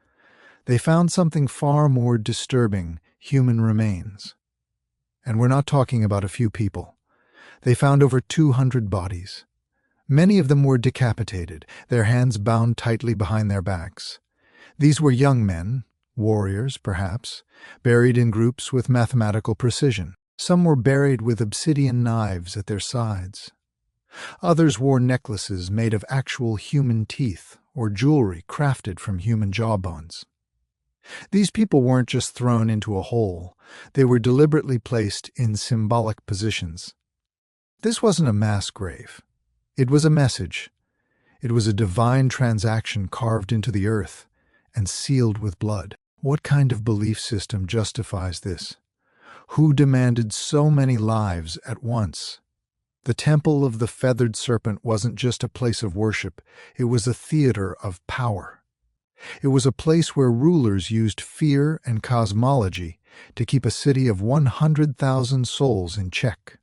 They found something far more disturbing: human remains. And we're not talking about a few people. They found over 200 bodies. Many of them were decapitated, their hands bound tightly behind their backs. These were young men, warriors perhaps, buried in groups with mathematical precision. Some were buried with obsidian knives at their sides. Others wore necklaces made of actual human teeth or jewelry crafted from human jawbones. These people weren't just thrown into a hole, they were deliberately placed in symbolic positions. This wasn't a mass grave. It was a message. It was a divine transaction carved into the earth and sealed with blood. What kind of belief system justifies this? Who demanded so many lives at once? The Temple of the Feathered Serpent wasn't just a place of worship, it was a theater of power. It was a place where rulers used fear and cosmology to keep a city of 100,000 souls in check.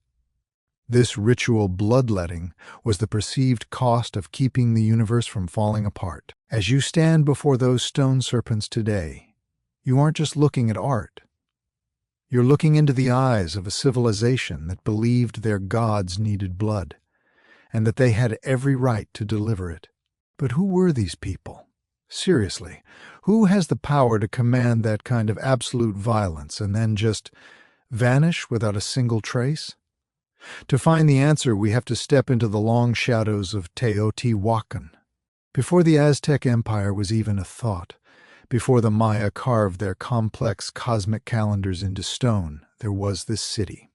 This ritual bloodletting was the perceived cost of keeping the universe from falling apart. As you stand before those stone serpents today, you aren't just looking at art. You're looking into the eyes of a civilization that believed their gods needed blood, and that they had every right to deliver it. But who were these people? Seriously, who has the power to command that kind of absolute violence and then just vanish without a single trace? To find the answer, we have to step into the long shadows of Teotihuacan. Before the Aztec Empire was even a thought, before the Maya carved their complex cosmic calendars into stone, there was this city.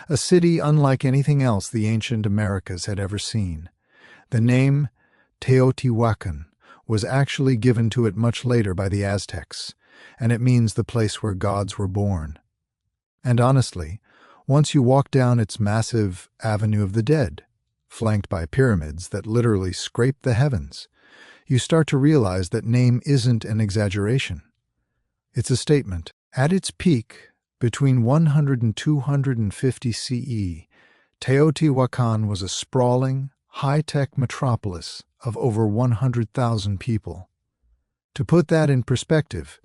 A city unlike anything else the ancient Americas had ever seen. The name Teotihuacan was actually given to it much later by the Aztecs, and it means the place where gods were born. And honestly, once you walk down its massive Avenue of the Dead, flanked by pyramids that literally scrape the heavens, you start to realize that name isn't an exaggeration. It's a statement. At its peak, between 100 and 250 CE, Teotihuacan was a sprawling, high-tech metropolis of over 100,000 people. To put that in perspective,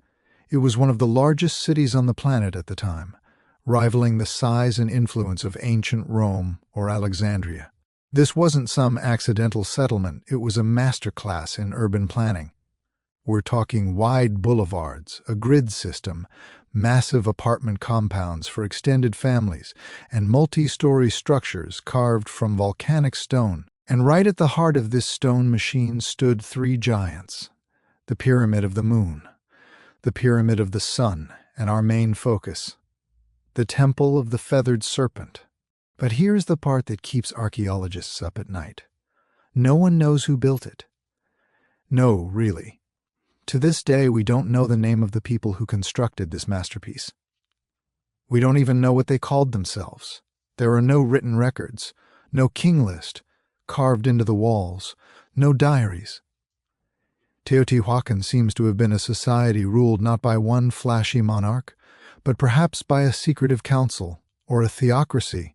it was one of the largest cities on the planet at the time, rivaling the size and influence of ancient Rome or Alexandria. This wasn't some accidental settlement, it was a masterclass in urban planning. We're talking wide boulevards, a grid system, massive apartment compounds for extended families, and multi-story structures carved from volcanic stone. And right at the heart of this stone machine stood three giants: the Pyramid of the Moon, the Pyramid of the Sun, and our main focus, the Temple of the Feathered Serpent. But here's the part that keeps archaeologists up at night. No one knows who built it. No, really. To this day, we don't know the name of the people who constructed this masterpiece. We don't even know what they called themselves. There are no written records, no king list carved into the walls, no diaries. Teotihuacan seems to have been a society ruled not by one flashy monarch, but perhaps by a secretive council or a theocracy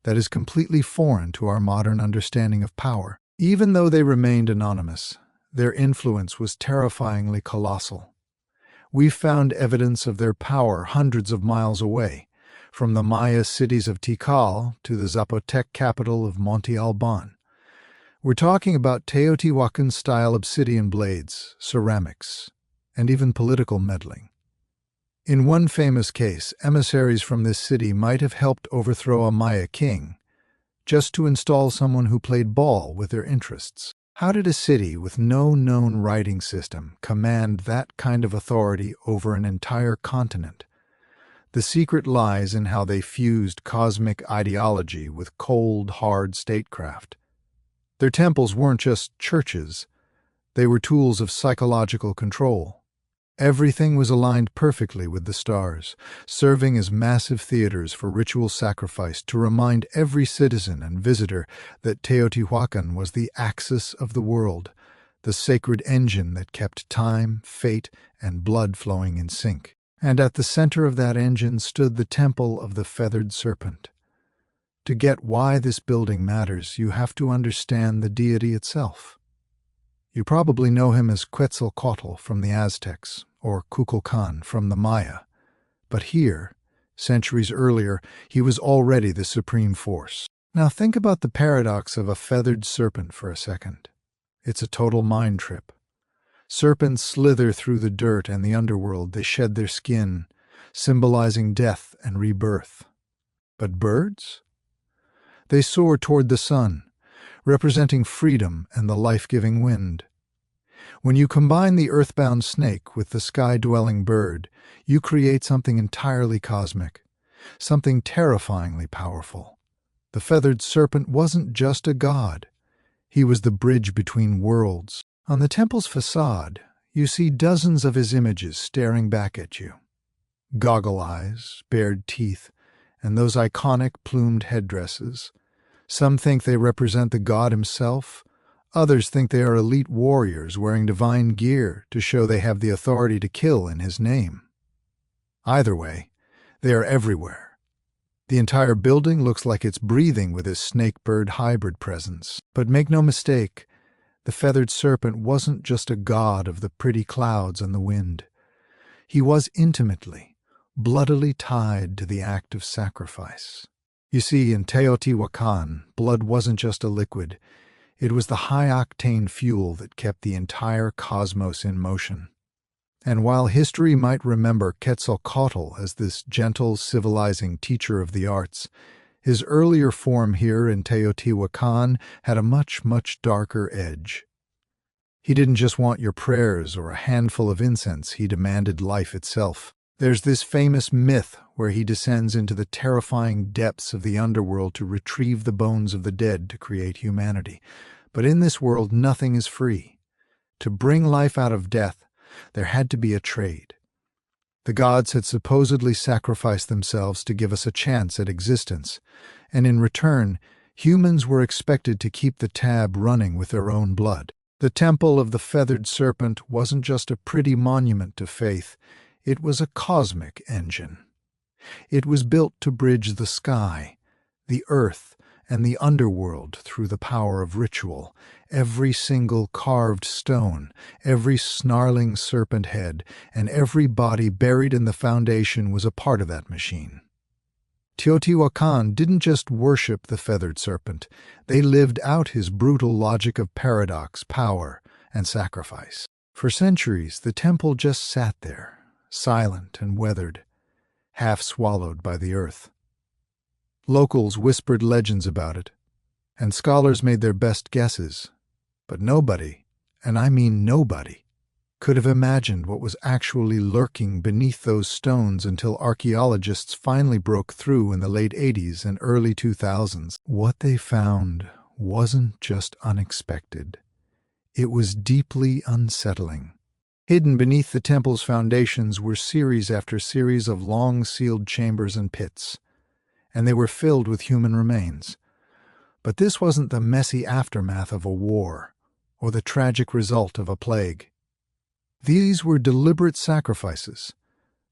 that is completely foreign to our modern understanding of power. Even though they remained anonymous, their influence was terrifyingly colossal. We've found evidence of their power hundreds of miles away, from the Maya cities of Tikal to the Zapotec capital of Monte Alban. We're talking about Teotihuacan-style obsidian blades, ceramics, and even political meddling. In one famous case, emissaries from this city might have helped overthrow a Maya king, just to install someone who played ball with their interests. How did a city with no known writing system command that kind of authority over an entire continent? The secret lies in how they fused cosmic ideology with cold, hard statecraft. Their temples weren't just churches, they were tools of psychological control. Everything was aligned perfectly with the stars, serving as massive theaters for ritual sacrifice to remind every citizen and visitor that Teotihuacan was the axis of the world, the sacred engine that kept time, fate, and blood flowing in sync. And at the center of that engine stood the Temple of the Feathered Serpent. To get why this building matters, you have to understand the deity itself. You probably know him as Quetzalcoatl from the Aztecs, or Kukulkan from the Maya. But here, centuries earlier, he was already the supreme force. Now think about the paradox of a feathered serpent for a second. It's a total mind trip. Serpents slither through the dirt and the underworld. They shed their skin, symbolizing death and rebirth. But birds? They soar toward the sun, representing freedom and the life-giving wind. When you combine the earthbound snake with the sky-dwelling bird, you create something entirely cosmic, something terrifyingly powerful. The feathered serpent wasn't just a god. He was the bridge between worlds. On the temple's facade, you see dozens of his images staring back at you. Goggle eyes, bared teeth, and those iconic plumed headdresses. Some think they represent the god himself. Others think they are elite warriors wearing divine gear to show they have the authority to kill in his name. Either way, they are everywhere. The entire building looks like it's breathing with his snake-bird hybrid presence. But make no mistake, the feathered serpent wasn't just a god of the pretty clouds and the wind. He was intimately, bloodily tied to the act of sacrifice. You see, in Teotihuacan, blood wasn't just a liquid. It was the high-octane fuel that kept the entire cosmos in motion. And while history might remember Quetzalcoatl as this gentle, civilizing teacher of the arts, his earlier form here in Teotihuacan had a much, much darker edge. He didn't just want your prayers or a handful of incense, he demanded life itself. There's this famous myth where he descends into the terrifying depths of the underworld to retrieve the bones of the dead to create humanity. But in this world, nothing is free. To bring life out of death, there had to be a trade. The gods had supposedly sacrificed themselves to give us a chance at existence, and in return, humans were expected to keep the tab running with their own blood. The Temple of the Feathered Serpent wasn't just a pretty monument to faith, it was a cosmic engine. It was built to bridge the sky, the earth, and the underworld through the power of ritual. Every single carved stone, every snarling serpent head, and every body buried in the foundation was a part of that machine. Teotihuacan didn't just worship the feathered serpent, they lived out his brutal logic of paradox, power, and sacrifice. For centuries, the temple just sat there, silent and weathered, half swallowed by the earth. Locals whispered legends about it, and scholars made their best guesses, but nobody, and I mean nobody, could have imagined what was actually lurking beneath those stones until archaeologists finally broke through in the late 80s and early 2000s. What they found wasn't just unexpected. It was deeply unsettling. Hidden beneath the temple's foundations were series after series of long sealed chambers and pits, and they were filled with human remains. But this wasn't the messy aftermath of a war or the tragic result of a plague. These were deliberate sacrifices,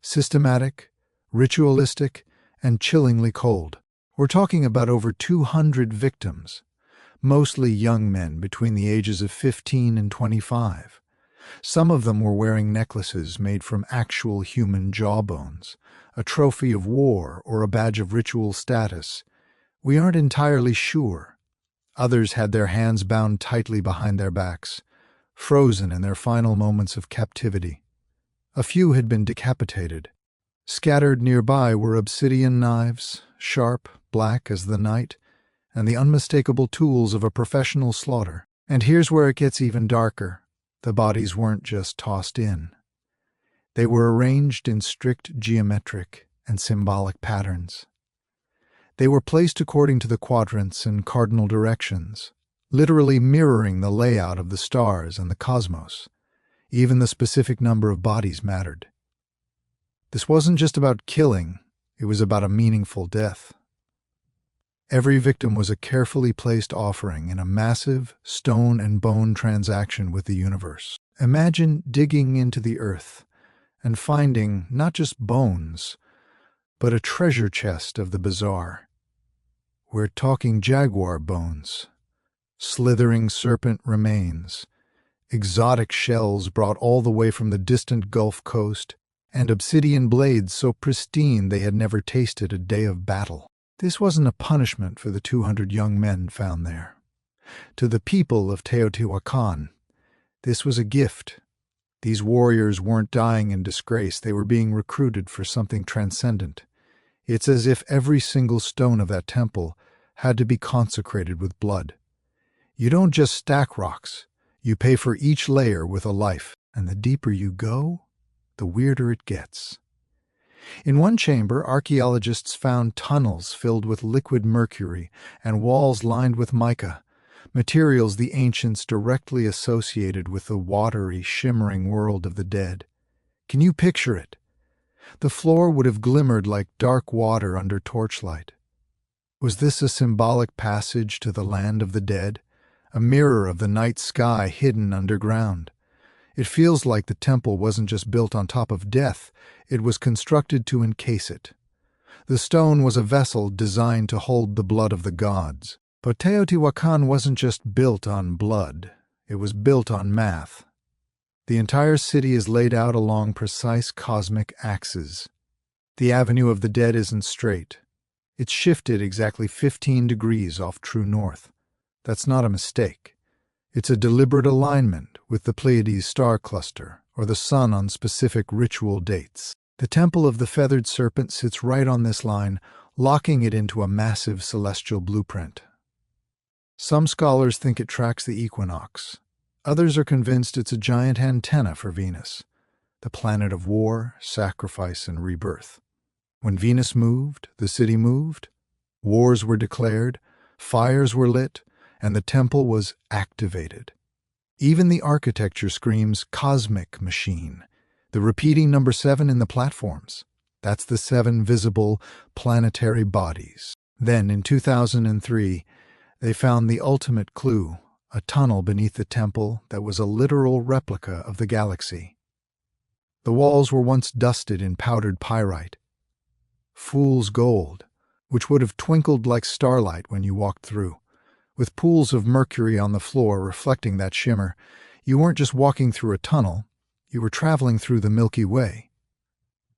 systematic, ritualistic, and chillingly cold. We're talking about over 200 victims, mostly young men between the ages of 15 and 25. Some of them were wearing necklaces made from actual human jawbones, a trophy of war or a badge of ritual status. We aren't entirely sure. Others had their hands bound tightly behind their backs, frozen in their final moments of captivity. A few had been decapitated. Scattered nearby were obsidian knives, sharp, black as the night, and the unmistakable tools of a professional slaughter. And here's where it gets even darker. The bodies weren't just tossed in. They were arranged in strict geometric and symbolic patterns. They were placed according to the quadrants and cardinal directions, literally mirroring the layout of the stars and the cosmos. Even the specific number of bodies mattered. This wasn't just about killing, it was about a meaningful death. Every victim was a carefully placed offering in a massive stone and bone transaction with the universe. Imagine digging into the earth and finding not just bones, but a treasure chest of the bizarre. We're talking jaguar bones, slithering serpent remains, exotic shells brought all the way from the distant Gulf Coast, and obsidian blades so pristine they had never tasted a day of battle. This wasn't a punishment for the 200 young men found there. To the people of Teotihuacan, this was a gift. These warriors weren't dying in disgrace, they were being recruited for something transcendent. It's as if every single stone of that temple had to be consecrated with blood. You don't just stack rocks, you pay for each layer with a life, and the deeper you go, the weirder it gets. In one chamber, archaeologists found tunnels filled with liquid mercury and walls lined with mica, materials the ancients directly associated with the watery, shimmering world of the dead. Can you picture it? The floor would have glimmered like dark water under torchlight. Was this a symbolic passage to the land of the dead? A mirror of the night sky hidden underground? It feels like the temple wasn't just built on top of death, it was constructed to encase it. The stone was a vessel designed to hold the blood of the gods. But Teotihuacan wasn't just built on blood, it was built on math. The entire city is laid out along precise cosmic axes. The avenue of the dead isn't straight. It's shifted exactly 15 degrees off true north. That's not a mistake. It's a deliberate alignment with the Pleiades star cluster or the sun on specific ritual dates. The Temple of the Feathered Serpent sits right on this line, locking it into a massive celestial blueprint. Some scholars think it tracks the equinox. Others are convinced it's a giant antenna for Venus, the planet of war, sacrifice, and rebirth. When Venus moved, the city moved. Wars were declared, fires were lit, and the temple was activated. Even the architecture screams cosmic machine, the repeating number 7 in the platforms. That's the 7 visible planetary bodies. Then, in 2003, they found the ultimate clue, a tunnel beneath the temple that was a literal replica of the galaxy. The walls were once dusted in powdered pyrite, fool's gold, which would have twinkled like starlight when you walked through. With pools of mercury on the floor reflecting that shimmer, you weren't just walking through a tunnel, you were traveling through the Milky Way.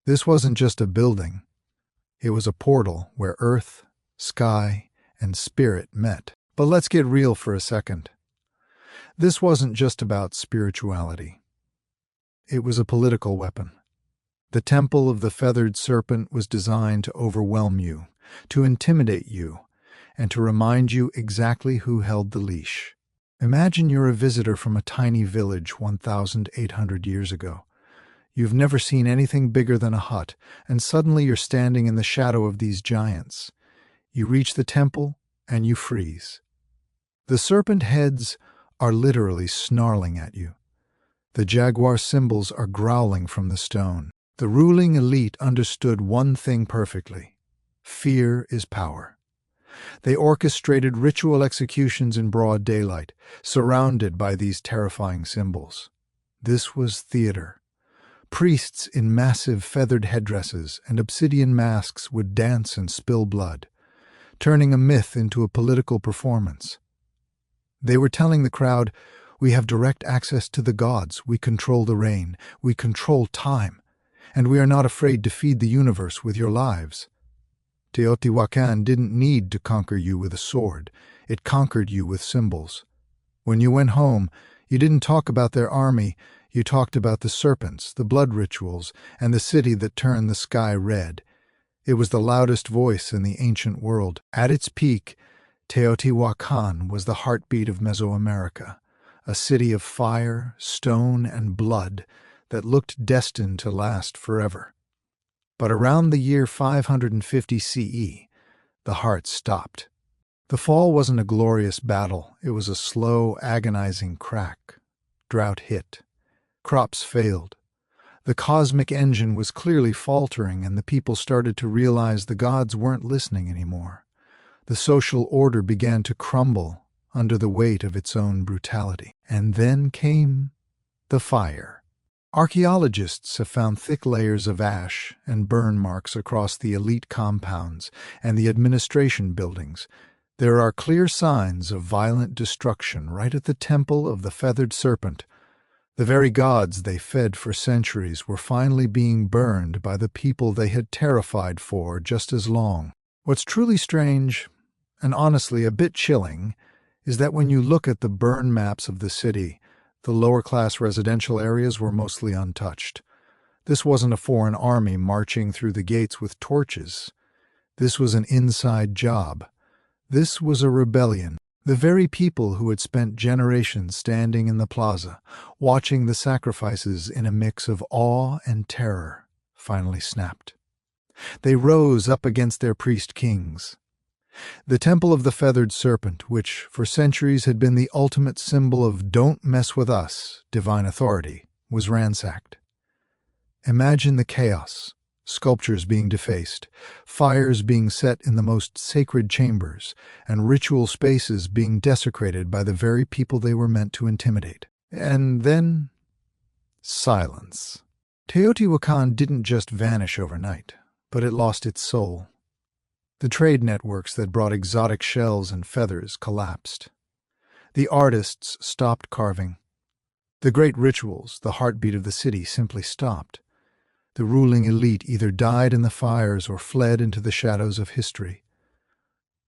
This wasn't just a building. It was a portal where earth, sky, and spirit met. But let's get real for a second. This wasn't just about spirituality. It was a political weapon. The Temple of the Feathered Serpent was designed to overwhelm you, to intimidate you, and to remind you exactly who held the leash. Imagine you're a visitor from a tiny village 1,800 years ago. You've never seen anything bigger than a hut, and suddenly you're standing in the shadow of these giants. You reach the temple, and you freeze. The serpent heads are literally snarling at you. The jaguar symbols are growling from the stone. The ruling elite understood one thing perfectly: fear is power. They orchestrated ritual executions in broad daylight, surrounded by these terrifying symbols. This was theater. Priests in massive feathered headdresses and obsidian masks would dance and spill blood, turning a myth into a political performance. They were telling the crowd, "We have direct access to the gods, we control the rain, we control time, and we are not afraid to feed the universe with your lives." Teotihuacan didn't need to conquer you with a sword. It conquered you with symbols. When you went home, you didn't talk about their army, you talked about the serpents, the blood rituals, and the city that turned the sky red. It was the loudest voice in the ancient world. At its peak, Teotihuacan was the heartbeat of Mesoamerica, a city of fire, stone, and blood that looked destined to last forever. But around the year 550 CE, the heart stopped. The fall wasn't a glorious battle, it was a slow, agonizing crack. Drought hit. Crops failed. The cosmic engine was clearly faltering, and the people started to realize the gods weren't listening anymore. The social order began to crumble under the weight of its own brutality. And then came the fire. Archaeologists have found thick layers of ash and burn marks across the elite compounds and the administration buildings. There are clear signs of violent destruction right at the Temple of the Feathered Serpent. The very gods they fed for centuries were finally being burned by the people they had terrified for just as long. What's truly strange, and honestly a bit chilling, is that when you look at the burn maps of the city, the lower-class residential areas were mostly untouched. This wasn't a foreign army marching through the gates with torches. This was an inside job. This was a rebellion. The very people who had spent generations standing in the plaza, watching the sacrifices in a mix of awe and terror, finally snapped. They rose up against their priest-kings. The Temple of the Feathered Serpent, which for centuries had been the ultimate symbol of "don't mess with us," divine authority, was ransacked. Imagine the chaos: sculptures being defaced, fires being set in the most sacred chambers, and ritual spaces being desecrated by the very people they were meant to intimidate. And then, silence. Teotihuacan didn't just vanish overnight, but it lost its soul. The trade networks that brought exotic shells and feathers collapsed. The artists stopped carving. The great rituals, the heartbeat of the city, simply stopped. The ruling elite either died in the fires or fled into the shadows of history.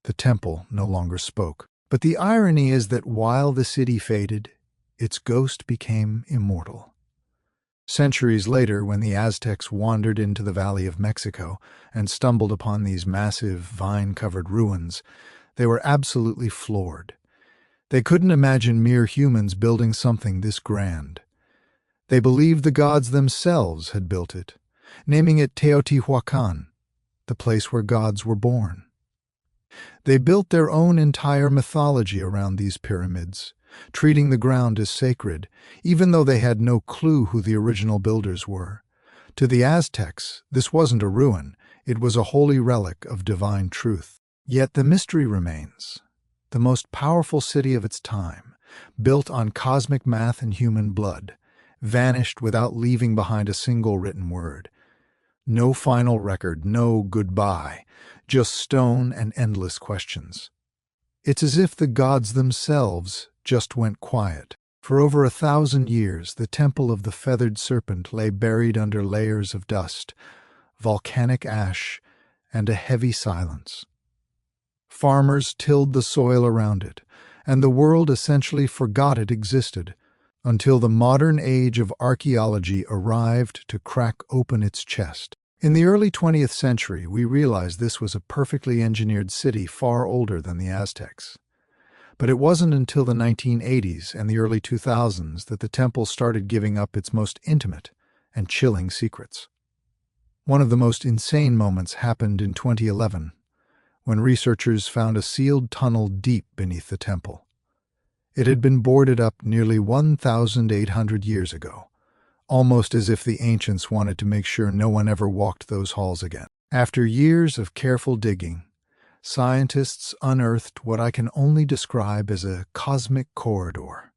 The temple no longer spoke. But the irony is that while the city faded, its ghost became immortal. Centuries later, when the Aztecs wandered into the Valley of Mexico and stumbled upon these massive, vine-covered ruins, they were absolutely floored. They couldn't imagine mere humans building something this grand. They believed the gods themselves had built it, naming it Teotihuacan, the place where gods were born. They built their own entire mythology around these pyramids, treating the ground as sacred, even though they had no clue who the original builders were. To the Aztecs, this wasn't a ruin, it was a holy relic of divine truth. Yet the mystery remains. The most powerful city of its time, built on cosmic math and human blood, vanished without leaving behind a single written word. No final record, no goodbye, just stone and endless questions. It's as if the gods themselves just went quiet. For over 1,000 years, the Temple of the Feathered Serpent lay buried under layers of dust, volcanic ash, and a heavy silence. Farmers tilled the soil around it, and the world essentially forgot it existed until the modern age of archaeology arrived to crack open its chest. In the early 20th century, we realized this was a perfectly engineered city far older than the Aztecs. But it wasn't until the 1980s and the early 2000s that the temple started giving up its most intimate and chilling secrets. One of the most insane moments happened in 2011, when researchers found a sealed tunnel deep beneath the temple. It had been boarded up nearly 1,800 years ago, almost as if the ancients wanted to make sure no one ever walked those halls again. After years of careful digging, scientists unearthed what I can only describe as a cosmic corridor.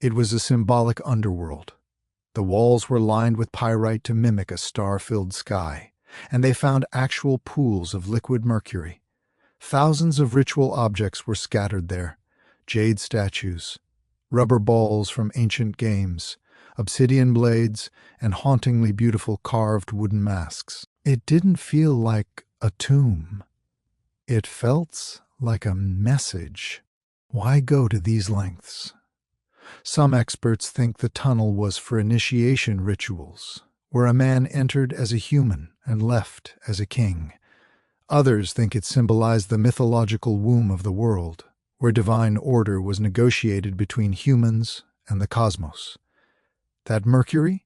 It was a symbolic underworld. The walls were lined with pyrite to mimic a star-filled sky, and they found actual pools of liquid mercury. Thousands of ritual objects were scattered there: jade statues, rubber balls from ancient games, obsidian blades, and hauntingly beautiful carved wooden masks. It didn't feel like a tomb. It felt like a message. Why go to these lengths? Some experts think the tunnel was for initiation rituals, where a man entered as a human and left as a king. Others think it symbolized the mythological womb of the world, where divine order was negotiated between humans and the cosmos. That mercury?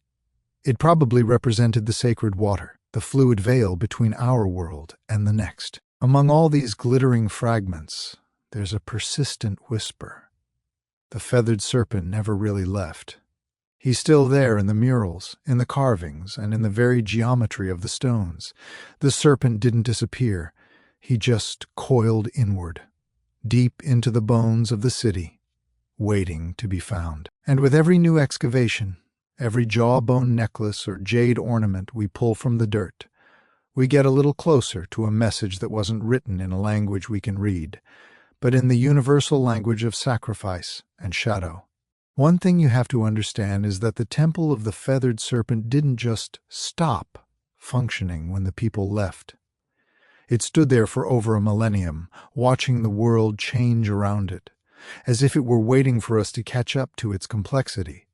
It probably represented the sacred water, the fluid veil between our world and the next. Among all these glittering fragments, there's a persistent whisper. The feathered serpent never really left. He's still there in the murals, in the carvings, and in the very geometry of the stones. The serpent didn't disappear. He just coiled inward, deep into the bones of the city, waiting to be found. And with every new excavation, every jawbone necklace or jade ornament we pull from the dirt, we get a little closer to a message that wasn't written in a language we can read, but in the universal language of sacrifice and shadow. One thing you have to understand is that the Temple of the Feathered Serpent didn't just stop functioning when the people left. It stood there for over a millennium, watching the world change around it, as if it were waiting for us to catch up to its complexity.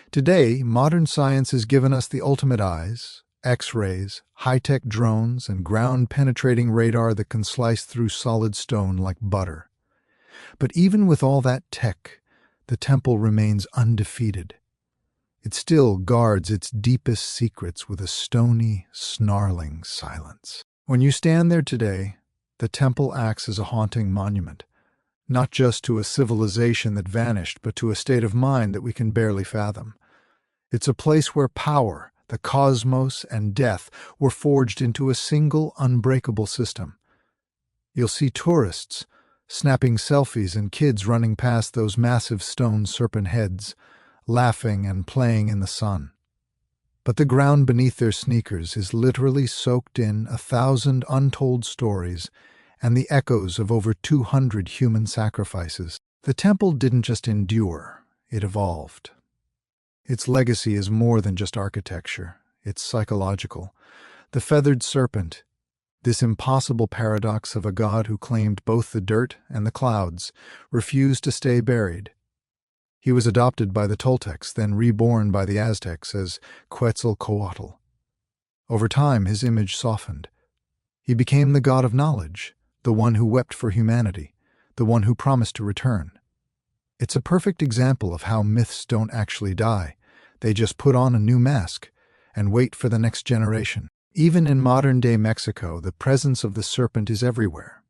Today, modern science has given us the ultimate eyes, X-rays, high-tech drones, and ground-penetrating radar that can slice through solid stone like butter. But even with all that tech, the temple remains undefeated. It still guards its deepest secrets with a stony, snarling silence. When you stand there today, the temple acts as a haunting monument, not just to a civilization that vanished, but to a state of mind that we can barely fathom. It's a place where power, the cosmos, and death were forged into a single, unbreakable system. You'll see tourists snapping selfies and kids running past those massive stone serpent heads, laughing and playing in the sun. But the ground beneath their sneakers is literally soaked in 1,000 untold stories and the echoes of over 200 human sacrifices. The temple didn't just endure, it evolved. Its legacy is more than just architecture, it's psychological. The feathered serpent, this impossible paradox of a god who claimed both the dirt and the clouds, refused to stay buried. He was adopted by the Toltecs, then reborn by the Aztecs as Quetzalcoatl. Over time, his image softened. He became the god of knowledge, the one who wept for humanity, the one who promised to return. It's a perfect example of how myths don't actually die. They just put on a new mask and wait for the next generation. Even in modern-day Mexico, the presence of the serpent is everywhere.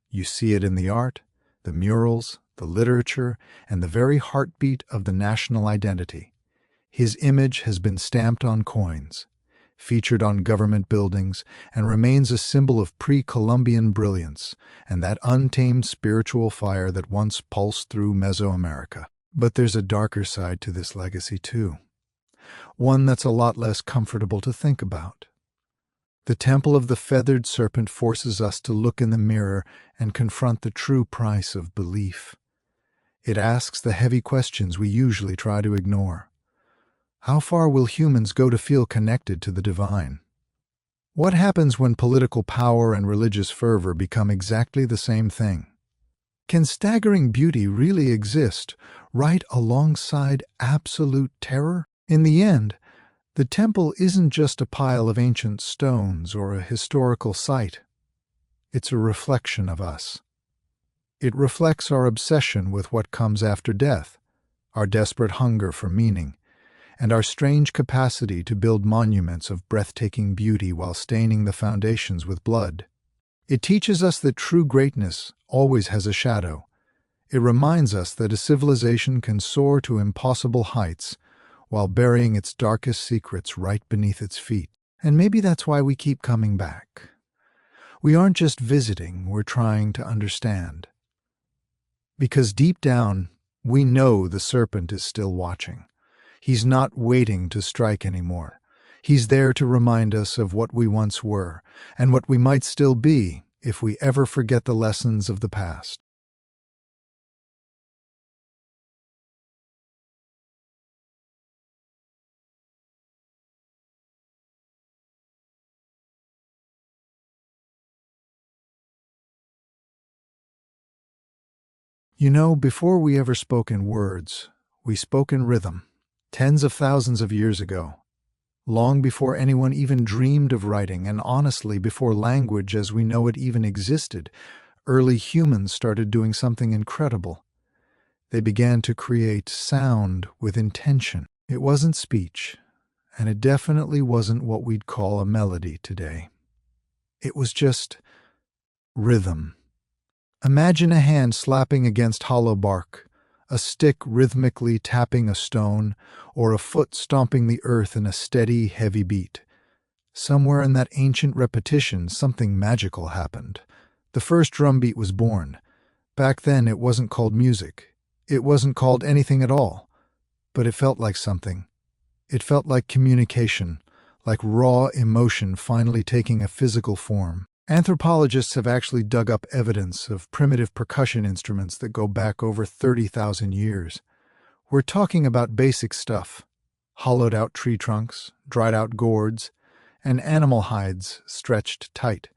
You see it in the art, the murals, the literature, and the very heartbeat of the national identity. His image has been stamped on coins, featured on government buildings, and remains a symbol of pre-Columbian brilliance and that untamed spiritual fire that once pulsed through Mesoamerica. But there's a darker side to this legacy too, one that's a lot less comfortable to think about. The Temple of the Feathered Serpent forces us to look in the mirror and confront the true price of belief. It asks the heavy questions we usually try to ignore. How far will humans go to feel connected to the divine? What happens when political power and religious fervor become exactly the same thing? Can staggering beauty really exist right alongside absolute terror? In the end, the temple isn't just a pile of ancient stones or a historical site. It's a reflection of us. It reflects our obsession with what comes after death, our desperate hunger for meaning, and our strange capacity to build monuments of breathtaking beauty while staining the foundations with blood. It teaches us that true greatness always has a shadow. It reminds us that a civilization can soar to impossible heights while burying its darkest secrets right beneath its feet. And maybe that's why we keep coming back. We aren't just visiting, we're trying to understand. Because deep down, we know the serpent is still watching. He's not waiting to strike anymore. He's there to remind us of what we once were and what we might still be if we ever forget the lessons of the past. You know, before we ever spoke in words, we spoke in rhythm, tens of thousands of years ago, long before anyone even dreamed of writing, and honestly, before language as we know it even existed. Early humans started doing something incredible. They began to create sound with intention. It wasn't speech, and it definitely wasn't what we'd call a melody today. It was just rhythm. Imagine a hand slapping against hollow bark, a stick rhythmically tapping a stone, or a foot stomping the earth in a steady, heavy beat. Somewhere in that ancient repetition, something magical happened. The first drum beat was born. Back then, it wasn't called music. It wasn't called anything at all. But it felt like something. It felt like communication, like raw emotion finally taking a physical form. Anthropologists have actually dug up evidence of primitive percussion instruments that go back over 30,000 years. We're talking about basic stuff: hollowed-out tree trunks, dried-out gourds, and animal hides stretched tight.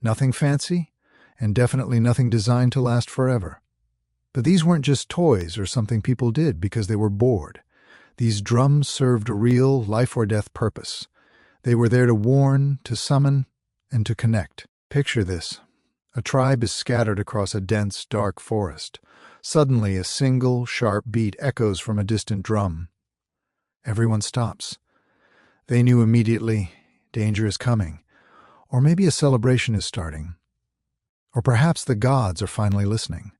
Nothing fancy, and definitely nothing designed to last forever. But these weren't just toys or something people did because they were bored. These drums served a real life-or-death purpose. They were there to warn, to summon, and to connect. Picture this. A tribe is scattered across a dense, dark forest. Suddenly, a single, sharp beat echoes from a distant drum. Everyone stops. They knew immediately danger is coming. Or maybe a celebration is starting. Or perhaps the gods are finally listening.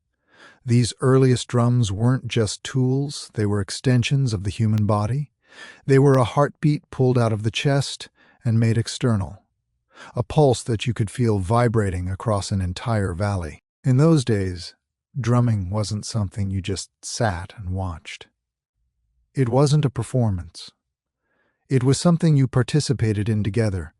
These earliest drums weren't just tools, they were extensions of the human body. They were a heartbeat pulled out of the chest and made external. A pulse that you could feel vibrating across an entire valley. In those days, drumming wasn't something you just sat and watched. It wasn't a performance. It was something you participated in together,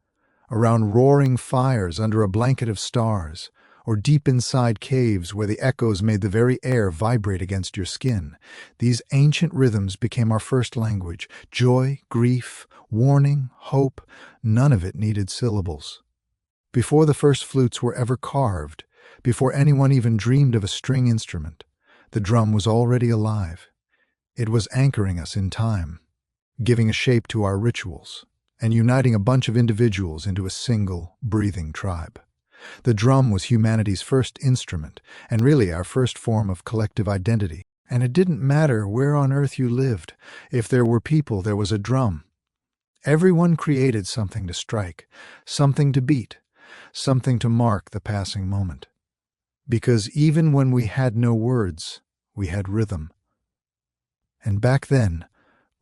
around roaring fires under a blanket of stars, or deep inside caves where the echoes made the very air vibrate against your skin. These ancient rhythms became our first language. Joy, grief, warning, hope, none of it needed syllables. Before the first flutes were ever carved, before anyone even dreamed of a string instrument, the drum was already alive. It was anchoring us in time, giving a shape to our rituals, and uniting a bunch of individuals into a single, breathing tribe. The drum was humanity's first instrument, and really our first form of collective identity. And it didn't matter where on earth you lived. If there were people, there was a drum. Everyone created something to strike, something to beat, something to mark the passing moment. Because even when we had no words, we had rhythm. And back then,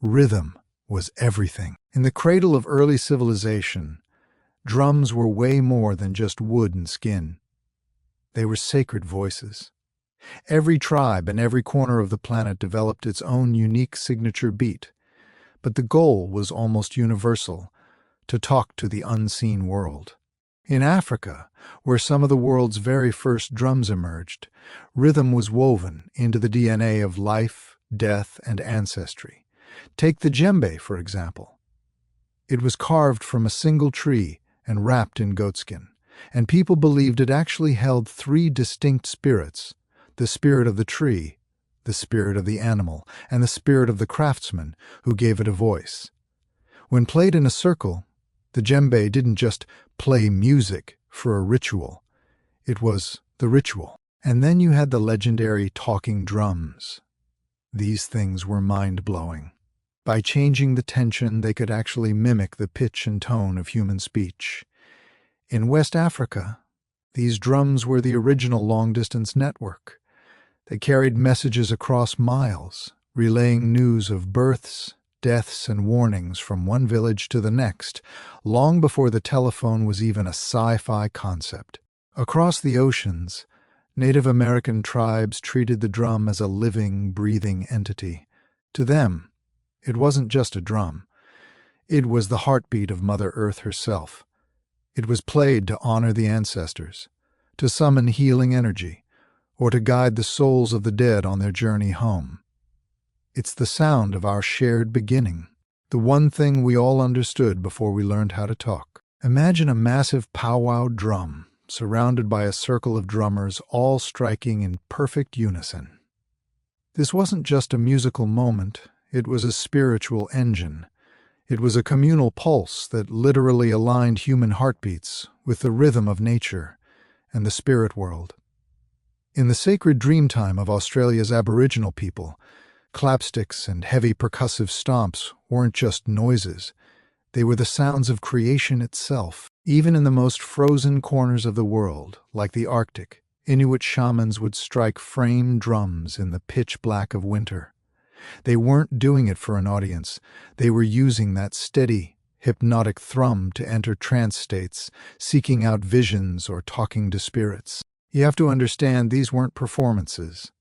rhythm was everything. In the cradle of early civilization, drums were way more than just wood and skin. They were sacred voices. Every tribe and every corner of the planet developed its own unique signature beat, but the goal was almost universal: to talk to the unseen world. In Africa, where some of the world's very first drums emerged, rhythm was woven into the DNA of life, death, and ancestry. Take the djembe, for example. It was carved from a single tree and wrapped in goatskin, and people believed it actually held three distinct spirits: the spirit of the tree, the spirit of the animal, and the spirit of the craftsman who gave it a voice. When played in a circle, the djembe didn't just play music for a ritual. It was the ritual. And then you had the legendary talking drums. These things were mind-blowing. By changing the tension, they could actually mimic the pitch and tone of human speech. In West Africa, these drums were the original long-distance network. They carried messages across miles, relaying news of births, deaths, and warnings from one village to the next, long before the telephone was even a sci-fi concept. Across the oceans, Native American tribes treated the drum as a living, breathing entity. To them, it wasn't just a drum. It was the heartbeat of Mother Earth herself. It was played to honor the ancestors, to summon healing energy, or to guide the souls of the dead on their journey home. It's the sound of our shared beginning, the one thing we all understood before we learned how to talk. Imagine a massive powwow drum, surrounded by a circle of drummers, all striking in perfect unison. This wasn't just a musical moment, it was a spiritual engine. It was a communal pulse that literally aligned human heartbeats with the rhythm of nature and the spirit world. In the sacred dreamtime of Australia's Aboriginal people, clapsticks and heavy percussive stomps weren't just noises. They were the sounds of creation itself. Even in the most frozen corners of the world, like the Arctic, Inuit shamans would strike frame drums in the pitch black of winter. They weren't doing it for an audience. They were using that steady, hypnotic thrum to enter trance states, seeking out visions or talking to spirits. You have to understand, these weren't performances.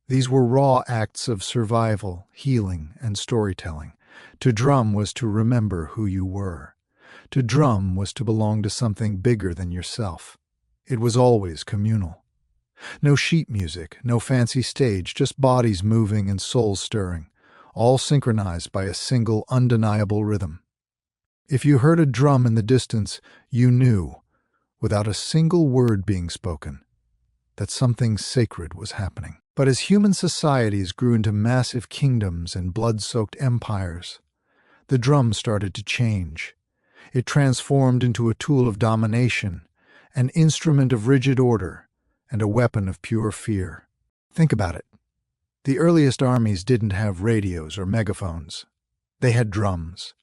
These were raw acts of survival, healing, and storytelling. To drum was to remember who you were. To drum was to belong to something bigger than yourself. It was always communal. No sheet music, no fancy stage, just bodies moving and souls stirring, all synchronized by a single undeniable rhythm. If you heard a drum in the distance, you knew, without a single word being spoken, that something sacred was happening. But as human societies grew into massive kingdoms and blood-soaked empires, the drum started to change. It transformed into a tool of domination, an instrument of rigid order, and a weapon of pure fear. Think about it. The earliest armies didn't have radios or megaphones. They had drums.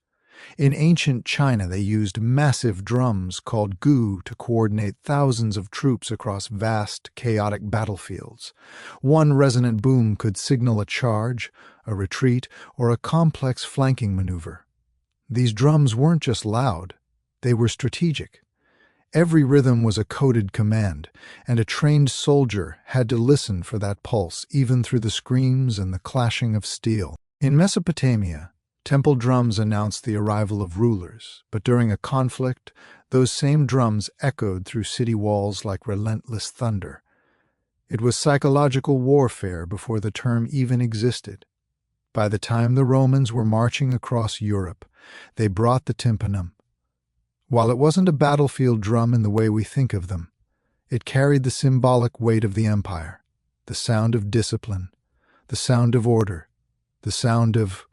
In ancient China, they used massive drums called gu to coordinate thousands of troops across vast, chaotic battlefields. One resonant boom could signal a charge, a retreat, or a complex flanking maneuver. These drums weren't just loud, they were strategic. Every rhythm was a coded command, and a trained soldier had to listen for that pulse, even through the screams and the clashing of steel. In Mesopotamia, temple drums announced the arrival of rulers, but during a conflict, those same drums echoed through city walls like relentless thunder. It was psychological warfare before the term even existed. By the time the Romans were marching across Europe, they brought the tympanum. While it wasn't a battlefield drum in the way we think of them, it carried the symbolic weight of the empire, the sound of discipline, the sound of order, the sound of,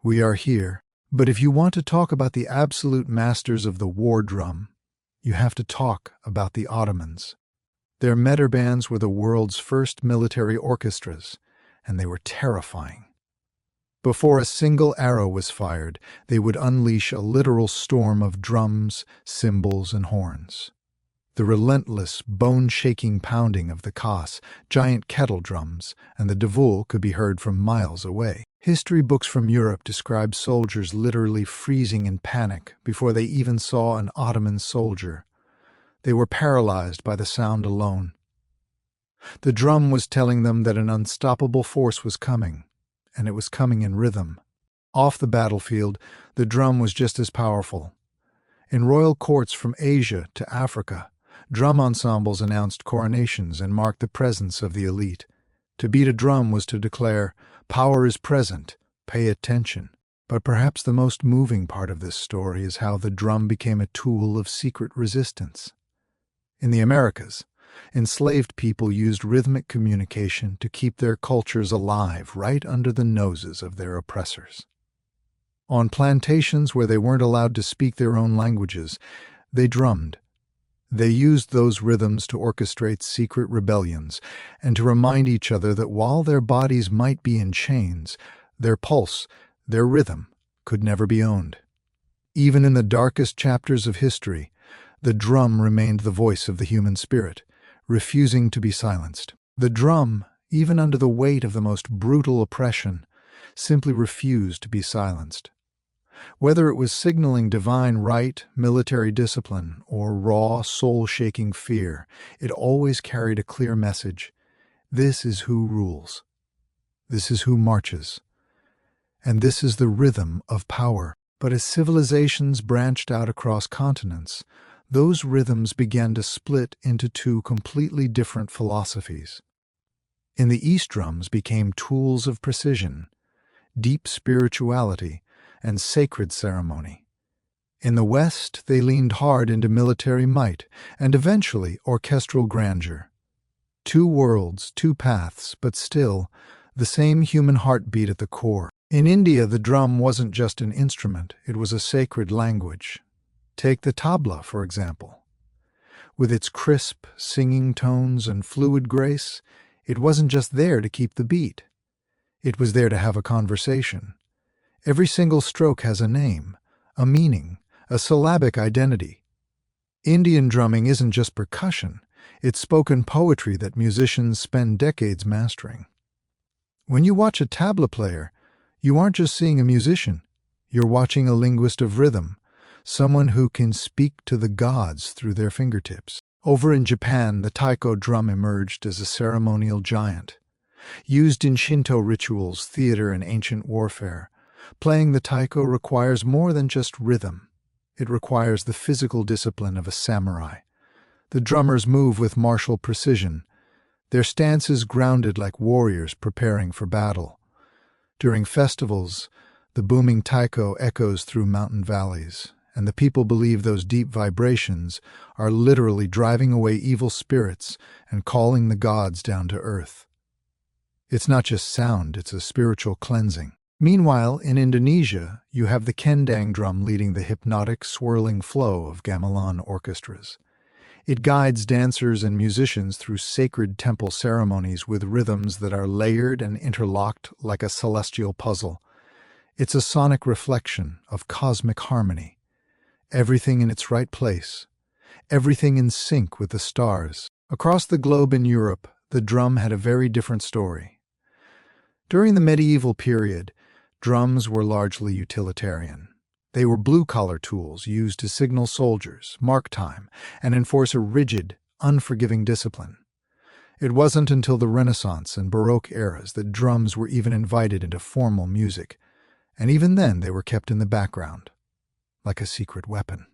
"We are here." But if you want to talk about the absolute masters of the war drum, you have to talk about the Ottomans. Their medar were the world's first military orchestras, and they were terrifying. Before a single arrow was fired, they would unleash a literal storm of drums, cymbals, and horns. The relentless, bone-shaking pounding of the kas, giant kettle drums, and the davul could be heard from miles away. History books from Europe describe soldiers literally freezing in panic before they even saw an Ottoman soldier. They were paralyzed by the sound alone. The drum was telling them that an unstoppable force was coming, and it was coming in rhythm. Off the battlefield, the drum was just as powerful. In royal courts from Asia to Africa, drum ensembles announced coronations and marked the presence of the elite. To beat a drum was to declare, "Power is present, pay attention." But perhaps the most moving part of this story is how the drum became a tool of secret resistance. In the Americas, enslaved people used rhythmic communication to keep their cultures alive right under the noses of their oppressors. On plantations where they weren't allowed to speak their own languages, they drummed. They used those rhythms to orchestrate secret rebellions and to remind each other that while their bodies might be in chains, their pulse, their rhythm, could never be owned. Even in the darkest chapters of history, the drum remained the voice of the human spirit, refusing to be silenced. The drum, even under the weight of the most brutal oppression, simply refused to be silenced. Whether it was signaling divine right, military discipline, or raw, soul-shaking fear, it always carried a clear message. This is who rules. This is who marches. And this is the rhythm of power. But as civilizations branched out across continents, those rhythms began to split into two completely different philosophies. In the East, drums became tools of precision, deep spirituality, and sacred ceremony. In the West, they leaned hard into military might and eventually orchestral grandeur. Two worlds, two paths, but still, the same human heartbeat at the core. In India, the drum wasn't just an instrument, it was a sacred language. Take the tabla, for example. With its crisp, singing tones and fluid grace, it wasn't just there to keep the beat. It was there to have a conversation. Every single stroke has a name, a meaning, a syllabic identity. Indian drumming isn't just percussion, it's spoken poetry that musicians spend decades mastering. When you watch a tabla player, you aren't just seeing a musician, you're watching a linguist of rhythm, someone who can speak to the gods through their fingertips. Over in Japan, the taiko drum emerged as a ceremonial giant. Used in Shinto rituals, theater, and ancient warfare, playing the taiko requires more than just rhythm. It requires the physical discipline of a samurai. The drummers move with martial precision. Their stance is grounded like warriors preparing for battle. During festivals, the booming taiko echoes through mountain valleys, and the people believe those deep vibrations are literally driving away evil spirits and calling the gods down to earth. It's not just sound, it's a spiritual cleansing. Meanwhile, in Indonesia, you have the kendang drum leading the hypnotic, swirling flow of gamelan orchestras. It guides dancers and musicians through sacred temple ceremonies with rhythms that are layered and interlocked like a celestial puzzle. It's a sonic reflection of cosmic harmony. Everything in its right place. Everything in sync with the stars. Across the globe in Europe, the drum had a very different story. During the medieval period, drums were largely utilitarian. They were blue-collar tools used to signal soldiers, mark time, and enforce a rigid, unforgiving discipline. It wasn't until the Renaissance and Baroque eras that drums were even invited into formal music, and even then they were kept in the background, like a secret weapon.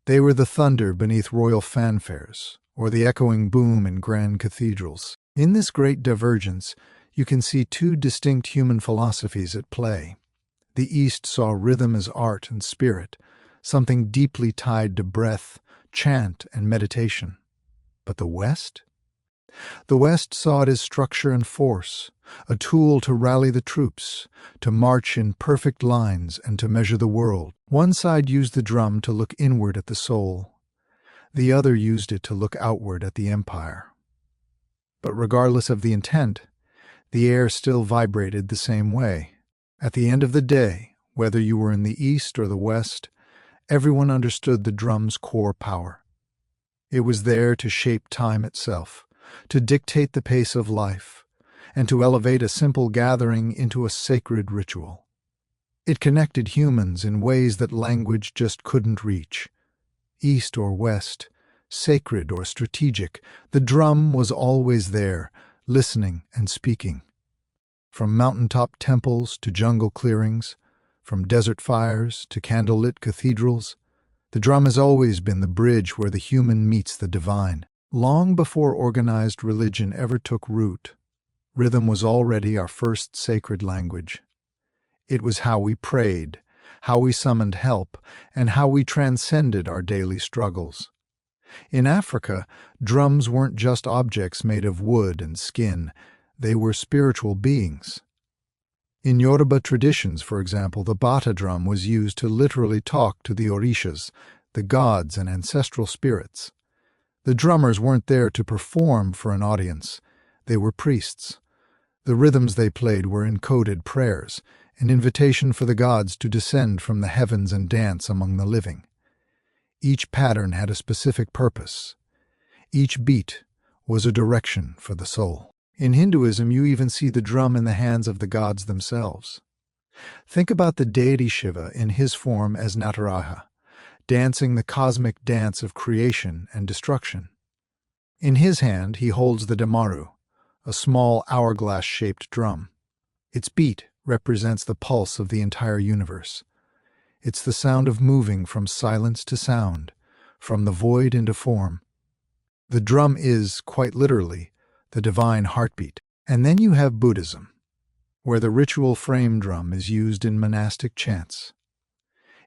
They were the thunder beneath royal fanfares, or the echoing boom in grand cathedrals. In this great divergence, you can see two distinct human philosophies at play. The East saw rhythm as art and spirit, something deeply tied to breath, chant, and meditation. But the West? The West saw it as structure and force, a tool to rally the troops, to march in perfect lines and to measure the world. One side used the drum to look inward at the soul. The other used it to look outward at the empire. But regardless of the intent, the air still vibrated the same way. At the end of the day, whether you were in the East or the West, everyone understood the drum's core power. It was there to shape time itself, to dictate the pace of life, and to elevate a simple gathering into a sacred ritual. It connected humans in ways that language just couldn't reach. East or West, sacred or strategic, the drum was always there, listening and speaking. From mountaintop temples to jungle clearings, from desert fires to candlelit cathedrals, the drum has always been the bridge where the human meets the divine. Long before organized religion ever took root, rhythm was already our first sacred language. It was how we prayed, how we summoned help, and how we transcended our daily struggles. In Africa, drums weren't just objects made of wood and skin, they were spiritual beings. In Yoruba traditions, for example, the bata drum was used to literally talk to the orishas, the gods and ancestral spirits. The drummers weren't there to perform for an audience, they were priests. The rhythms they played were encoded prayers, an invitation for the gods to descend from the heavens and dance among the living. Each pattern had a specific purpose. Each beat was a direction for the soul. In Hinduism, you even see the drum in the hands of the gods themselves. Think about the deity Shiva in his form as Nataraja, dancing the cosmic dance of creation and destruction. In his hand, he holds the damaru, a small hourglass-shaped drum. Its beat represents the pulse of the entire universe. It's the sound of moving from silence to sound, from the void into form. The drum is, quite literally, the divine heartbeat. And then you have Buddhism, where the ritual frame drum is used in monastic chants.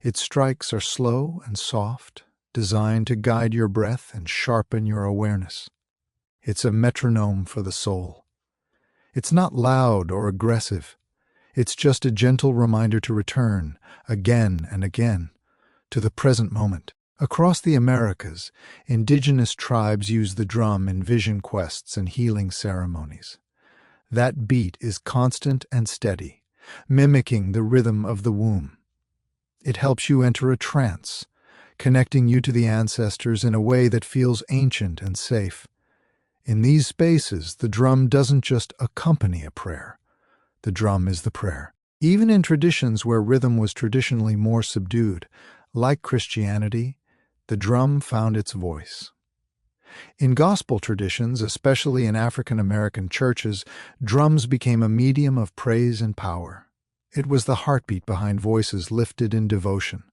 Its strikes are slow and soft, designed to guide your breath and sharpen your awareness. It's a metronome for the soul. It's not loud or aggressive. It's just a gentle reminder to return, again and again, to the present moment. Across the Americas, indigenous tribes use the drum in vision quests and healing ceremonies. That beat is constant and steady, mimicking the rhythm of the womb. It helps you enter a trance, connecting you to the ancestors in a way that feels ancient and safe. In these spaces, the drum doesn't just accompany a prayer. The drum is the prayer. Even in traditions where rhythm was traditionally more subdued, like Christianity, the drum found its voice. In gospel traditions, especially in African American churches, drums became a medium of praise and power. It was the heartbeat behind voices lifted in devotion,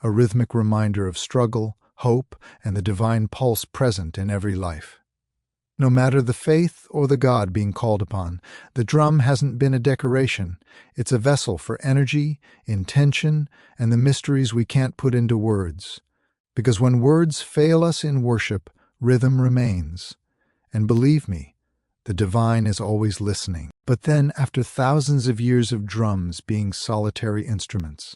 a rhythmic reminder of struggle, hope, and the divine pulse present in every life. No matter the faith or the God being called upon, the drum hasn't been a decoration. It's a vessel for energy, intention, and the mysteries we can't put into words. Because when words fail us in worship, rhythm remains. And believe me, the divine is always listening. But then, after thousands of years of drums being solitary instruments,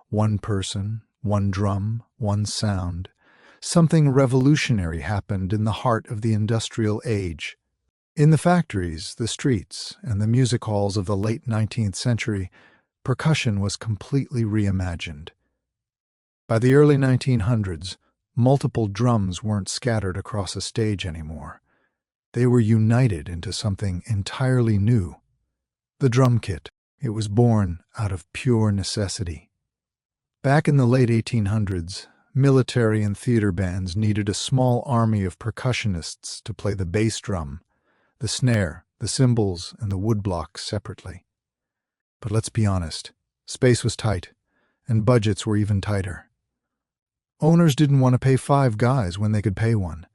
one person, one drum, one sound, something revolutionary happened in the heart of the industrial age. In the factories, the streets, and the music halls of the late 19th century, percussion was completely reimagined. By the early 1900s, multiple drums weren't scattered across a stage anymore. They were united into something entirely new. The drum kit. It was born out of pure necessity. Back in the late 1800s, military and theater bands needed a small army of percussionists to play the bass drum, the snare, the cymbals, and the woodblocks separately. But let's be honest, space was tight, and budgets were even tighter. Owners didn't want to pay 5 guys when they could pay one,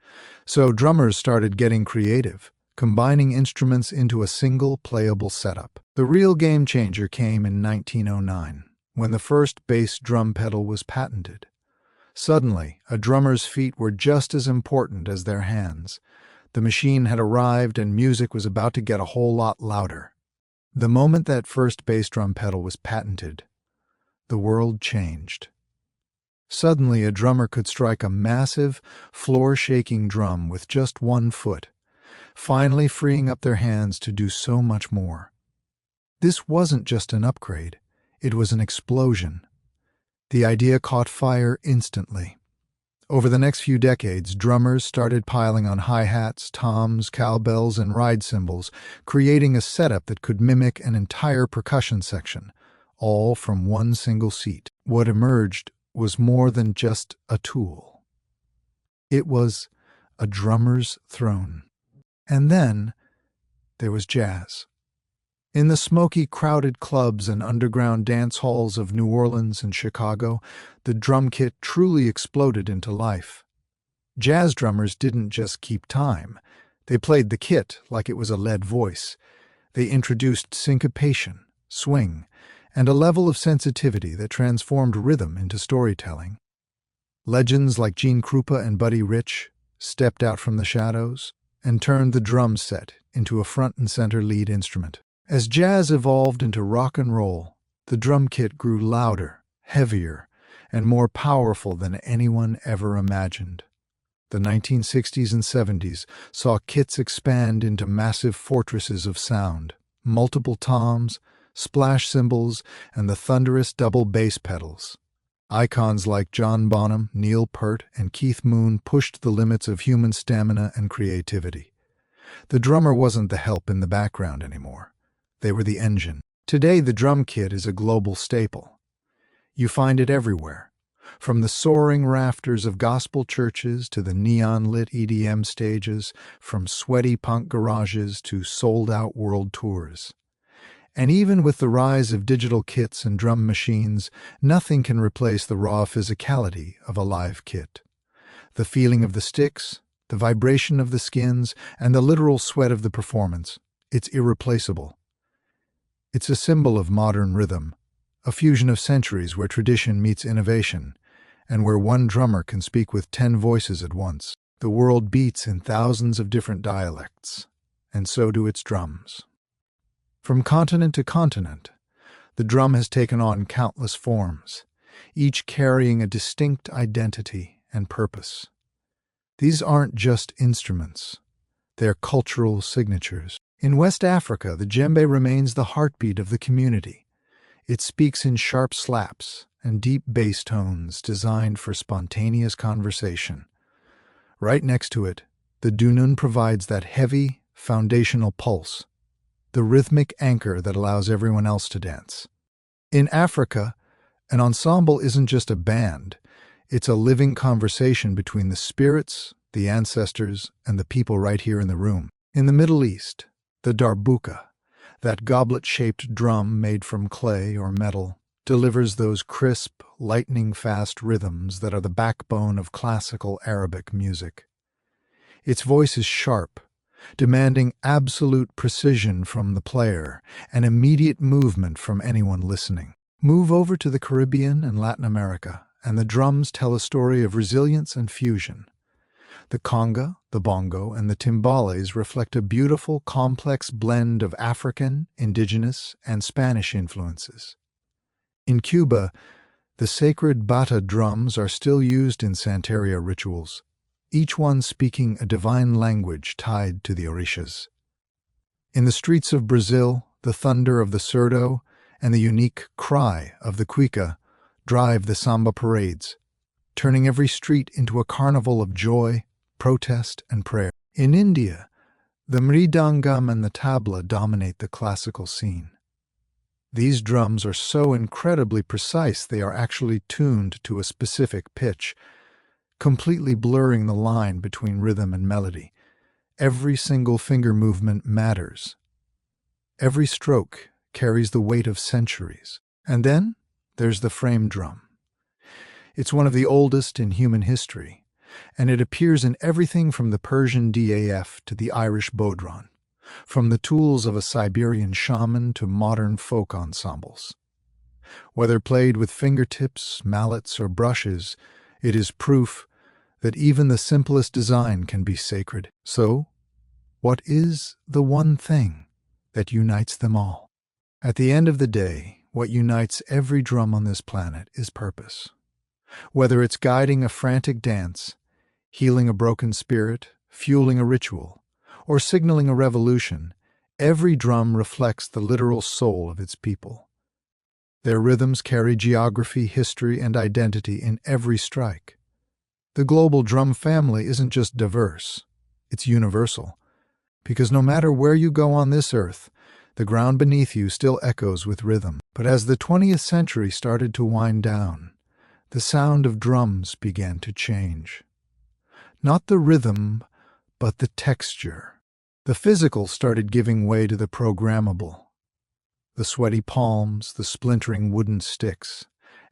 so drummers started getting creative, combining instruments into a single playable setup. The real game changer came in 1909, when the first bass drum pedal was patented. Suddenly, a drummer's feet were just as important as their hands. The machine had arrived and music was about to get a whole lot louder. The moment that first bass drum pedal was patented, the world changed. Suddenly, a drummer could strike a massive, floor-shaking drum with just one foot, finally freeing up their hands to do so much more. This wasn't just an upgrade, it was an explosion. The idea caught fire instantly. Over the next few decades, drummers started piling on hi-hats, toms, cowbells, and ride cymbals, creating a setup that could mimic an entire percussion section, all from one single seat. What emerged was more than just a tool. It was a drummer's throne. And then there was jazz. In the smoky, crowded clubs and underground dance halls of New Orleans and Chicago, the drum kit truly exploded into life. Jazz drummers didn't just keep time. They played the kit like it was a lead voice. They introduced syncopation, swing, and a level of sensitivity that transformed rhythm into storytelling. Legends like Gene Krupa and Buddy Rich stepped out from the shadows and turned the drum set into a front and center lead instrument. As jazz evolved into rock and roll, the drum kit grew louder, heavier, and more powerful than anyone ever imagined. The 1960s and 70s saw kits expand into massive fortresses of sound, multiple toms, splash cymbals, and the thunderous double bass pedals. Icons like John Bonham, Neil Peart, and Keith Moon pushed the limits of human stamina and creativity. The drummer wasn't the help in the background anymore. They were the engine. Today, the drum kit is a global staple. You find it everywhere, from the soaring rafters of gospel churches to the neon-lit EDM stages, from sweaty punk garages to sold-out world tours. And even with the rise of digital kits and drum machines, nothing can replace the raw physicality of a live kit. The feeling of the sticks, the vibration of the skins, and the literal sweat of the performance, it's irreplaceable. It's a symbol of modern rhythm, a fusion of centuries where tradition meets innovation, and where one drummer can speak with 10 voices at once. The world beats in thousands of different dialects, and so do its drums. From continent to continent, the drum has taken on countless forms, each carrying a distinct identity and purpose. These aren't just instruments, they're cultural signatures. In West Africa, the djembe remains the heartbeat of the community. It speaks in sharp slaps and deep bass tones designed for spontaneous conversation. Right next to it, the dunun provides that heavy, foundational pulse, the rhythmic anchor that allows everyone else to dance. In Africa, an ensemble isn't just a band, it's a living conversation between the spirits, the ancestors, and the people right here in the room. In the Middle East, the darbuka, that goblet-shaped drum made from clay or metal, delivers those crisp, lightning-fast rhythms that are the backbone of classical Arabic music. Its voice is sharp, demanding absolute precision from the player and immediate movement from anyone listening. Move over to the Caribbean and Latin America, and the drums tell a story of resilience and fusion. The conga, the bongo, and the timbales reflect a beautiful, complex blend of African, indigenous, and Spanish influences. In Cuba, the sacred bata drums are still used in Santeria rituals, each one speaking a divine language tied to the orishas. In the streets of Brazil, the thunder of the surdo and the unique cry of the cuica drive the samba parades, turning every street into a carnival of joy, protest, and prayer. In India, the mridangam and the tabla dominate the classical scene. These drums are so incredibly precise they are actually tuned to a specific pitch, completely blurring the line between rhythm and melody. Every single finger movement matters. Every stroke carries the weight of centuries. And then there's the frame drum. It's one of the oldest in human history, and it appears in everything from the Persian DAF to the Irish bodhran, from the tools of a Siberian shaman to modern folk ensembles. Whether played with fingertips, mallets, or brushes, it is proof that even the simplest design can be sacred. So, what is the one thing that unites them all? At the end of the day, what unites every drum on this planet is purpose. Whether it's guiding a frantic dance, healing a broken spirit, fueling a ritual, or signaling a revolution, every drum reflects the literal soul of its people. Their rhythms carry geography, history, and identity in every strike. The global drum family isn't just diverse, it's universal, because no matter where you go on this earth, the ground beneath you still echoes with rhythm. But as the 20th century started to wind down, the sound of drums began to change. Not the rhythm, but the texture. The physical started giving way to the programmable. The sweaty palms, the splintering wooden sticks,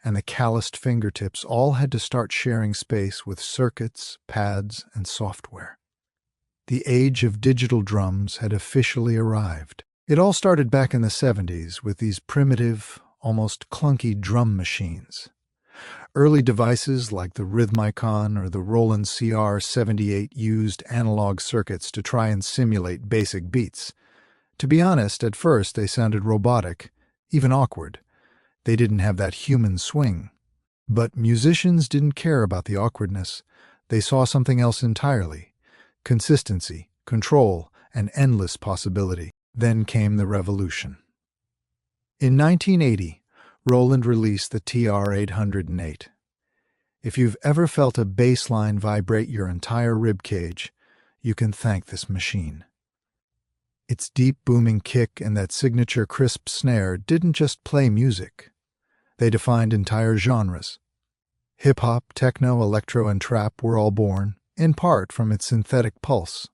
and the calloused fingertips all had to start sharing space with circuits, pads, and software. The age of digital drums had officially arrived. It all started back in the 70s with these primitive, almost clunky drum machines. Early devices like the Rhythmicon or the Roland CR-78 used analog circuits to try and simulate basic beats. To be honest, at first they sounded robotic, even awkward. They didn't have that human swing. But musicians didn't care about the awkwardness. They saw something else entirely: consistency, control, and endless possibility. Then came the revolution. In 1980, Roland released the TR-808. If you've ever felt a bass line vibrate your entire rib cage, you can thank this machine. Its deep booming kick and that signature crisp snare didn't just play music. They defined entire genres. Hip-hop, techno, electro, and trap were all born, in part, from its synthetic pulse.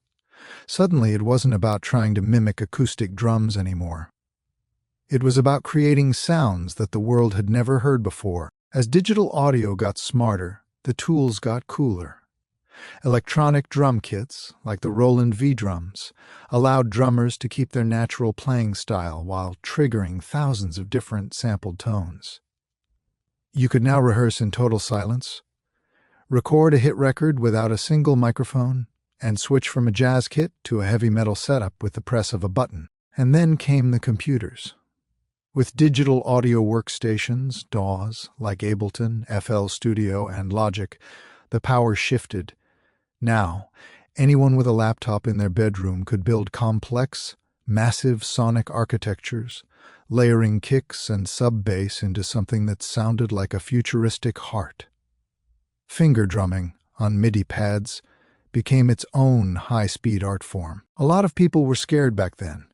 Suddenly, it wasn't about trying to mimic acoustic drums anymore. It was about creating sounds that the world had never heard before. As digital audio got smarter, the tools got cooler. Electronic drum kits, like the Roland V-drums, allowed drummers to keep their natural playing style while triggering thousands of different sampled tones. You could now rehearse in total silence, record a hit record without a single microphone, and switch from a jazz kit to a heavy metal setup with the press of a button. And then came the computers. With digital audio workstations, DAWs, like Ableton, FL Studio, and Logic, the power shifted. Now, anyone with a laptop in their bedroom could build complex, massive sonic architectures, layering kicks and sub-bass into something that sounded like a futuristic heart. Finger drumming, on MIDI pads, became its own high-speed art form. A lot of people were scared back then.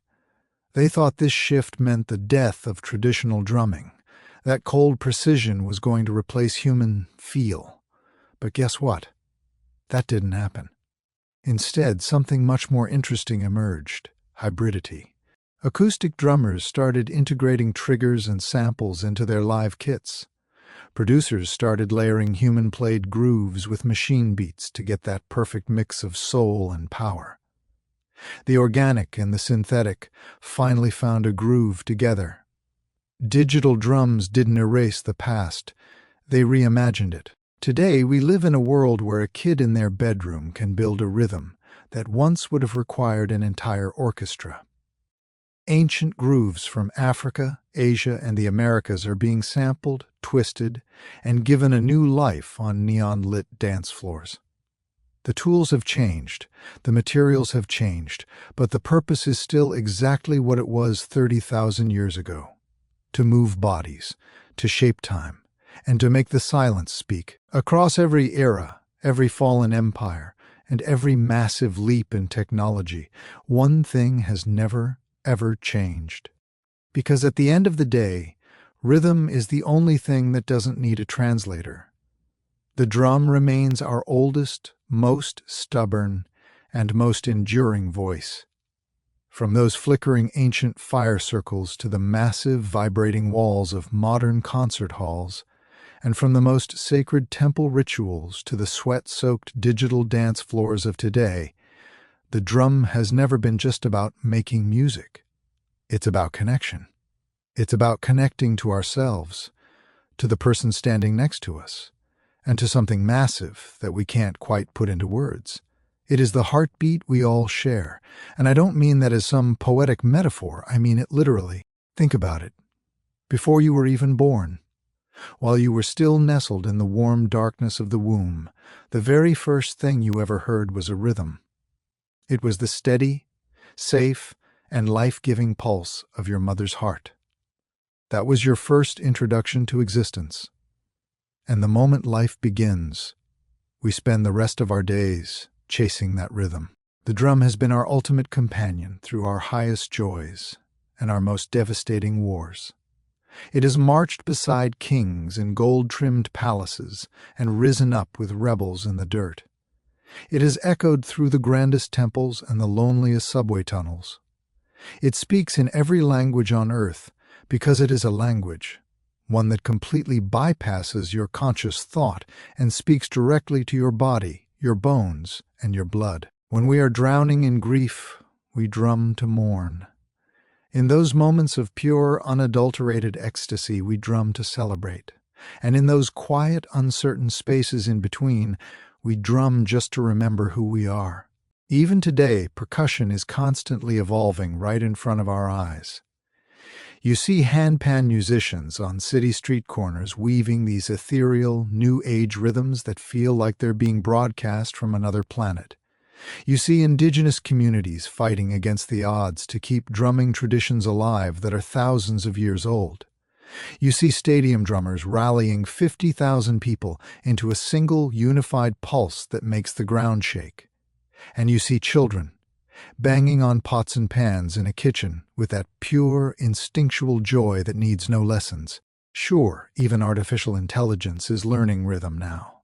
They thought this shift meant the death of traditional drumming, that cold precision was going to replace human feel. But guess what? That didn't happen. Instead, something much more interesting emerged: hybridity. Acoustic drummers started integrating triggers and samples into their live kits. Producers started layering human-played grooves with machine beats to get that perfect mix of soul and power. The organic and the synthetic finally found a groove together. Digital drums didn't erase the past, they reimagined it. Today, we live in a world where a kid in their bedroom can build a rhythm that once would have required an entire orchestra. Ancient grooves from Africa, Asia, and the Americas are being sampled, twisted, and given a new life on neon-lit dance floors. The tools have changed, the materials have changed, but the purpose is still exactly what it was 30,000 years ago: to move bodies, to shape time, and to make the silence speak. Across every era, every fallen empire, and every massive leap in technology, one thing has never, ever changed. Because at the end of the day, rhythm is the only thing that doesn't need a translator. The drum remains our oldest, most stubborn, and most enduring voice. From those flickering ancient fire circles to the massive vibrating walls of modern concert halls, and from the most sacred temple rituals to the sweat-soaked digital dance floors of today, the drum has never been just about making music. It's about connection. It's about connecting to ourselves, to the person standing next to us, and to something massive that we can't quite put into words. It is the heartbeat we all share, and I don't mean that as some poetic metaphor, I mean it literally. Think about it. Before you were even born, while you were still nestled in the warm darkness of the womb, the very first thing you ever heard was a rhythm. It was the steady, safe, and life-giving pulse of your mother's heart. That was your first introduction to existence. And the moment life begins, we spend the rest of our days chasing that rhythm. The drum has been our ultimate companion through our highest joys and our most devastating wars. It has marched beside kings in gold-trimmed palaces and risen up with rebels in the dirt. It has echoed through the grandest temples and the loneliest subway tunnels. It speaks in every language on earth because it is a language, one that completely bypasses your conscious thought and speaks directly to your body, your bones, and your blood. When we are drowning in grief, we drum to mourn. In those moments of pure, unadulterated ecstasy, we drum to celebrate. And in those quiet, uncertain spaces in between, we drum just to remember who we are. Even today, percussion is constantly evolving right in front of our eyes. You see handpan musicians on city street corners weaving these ethereal, new age rhythms that feel like they're being broadcast from another planet. You see indigenous communities fighting against the odds to keep drumming traditions alive that are thousands of years old. You see stadium drummers rallying 50,000 people into a single unified pulse that makes the ground shake. And you see children banging on pots and pans in a kitchen with that pure, instinctual joy that needs no lessons. Sure, even artificial intelligence is learning rhythm now.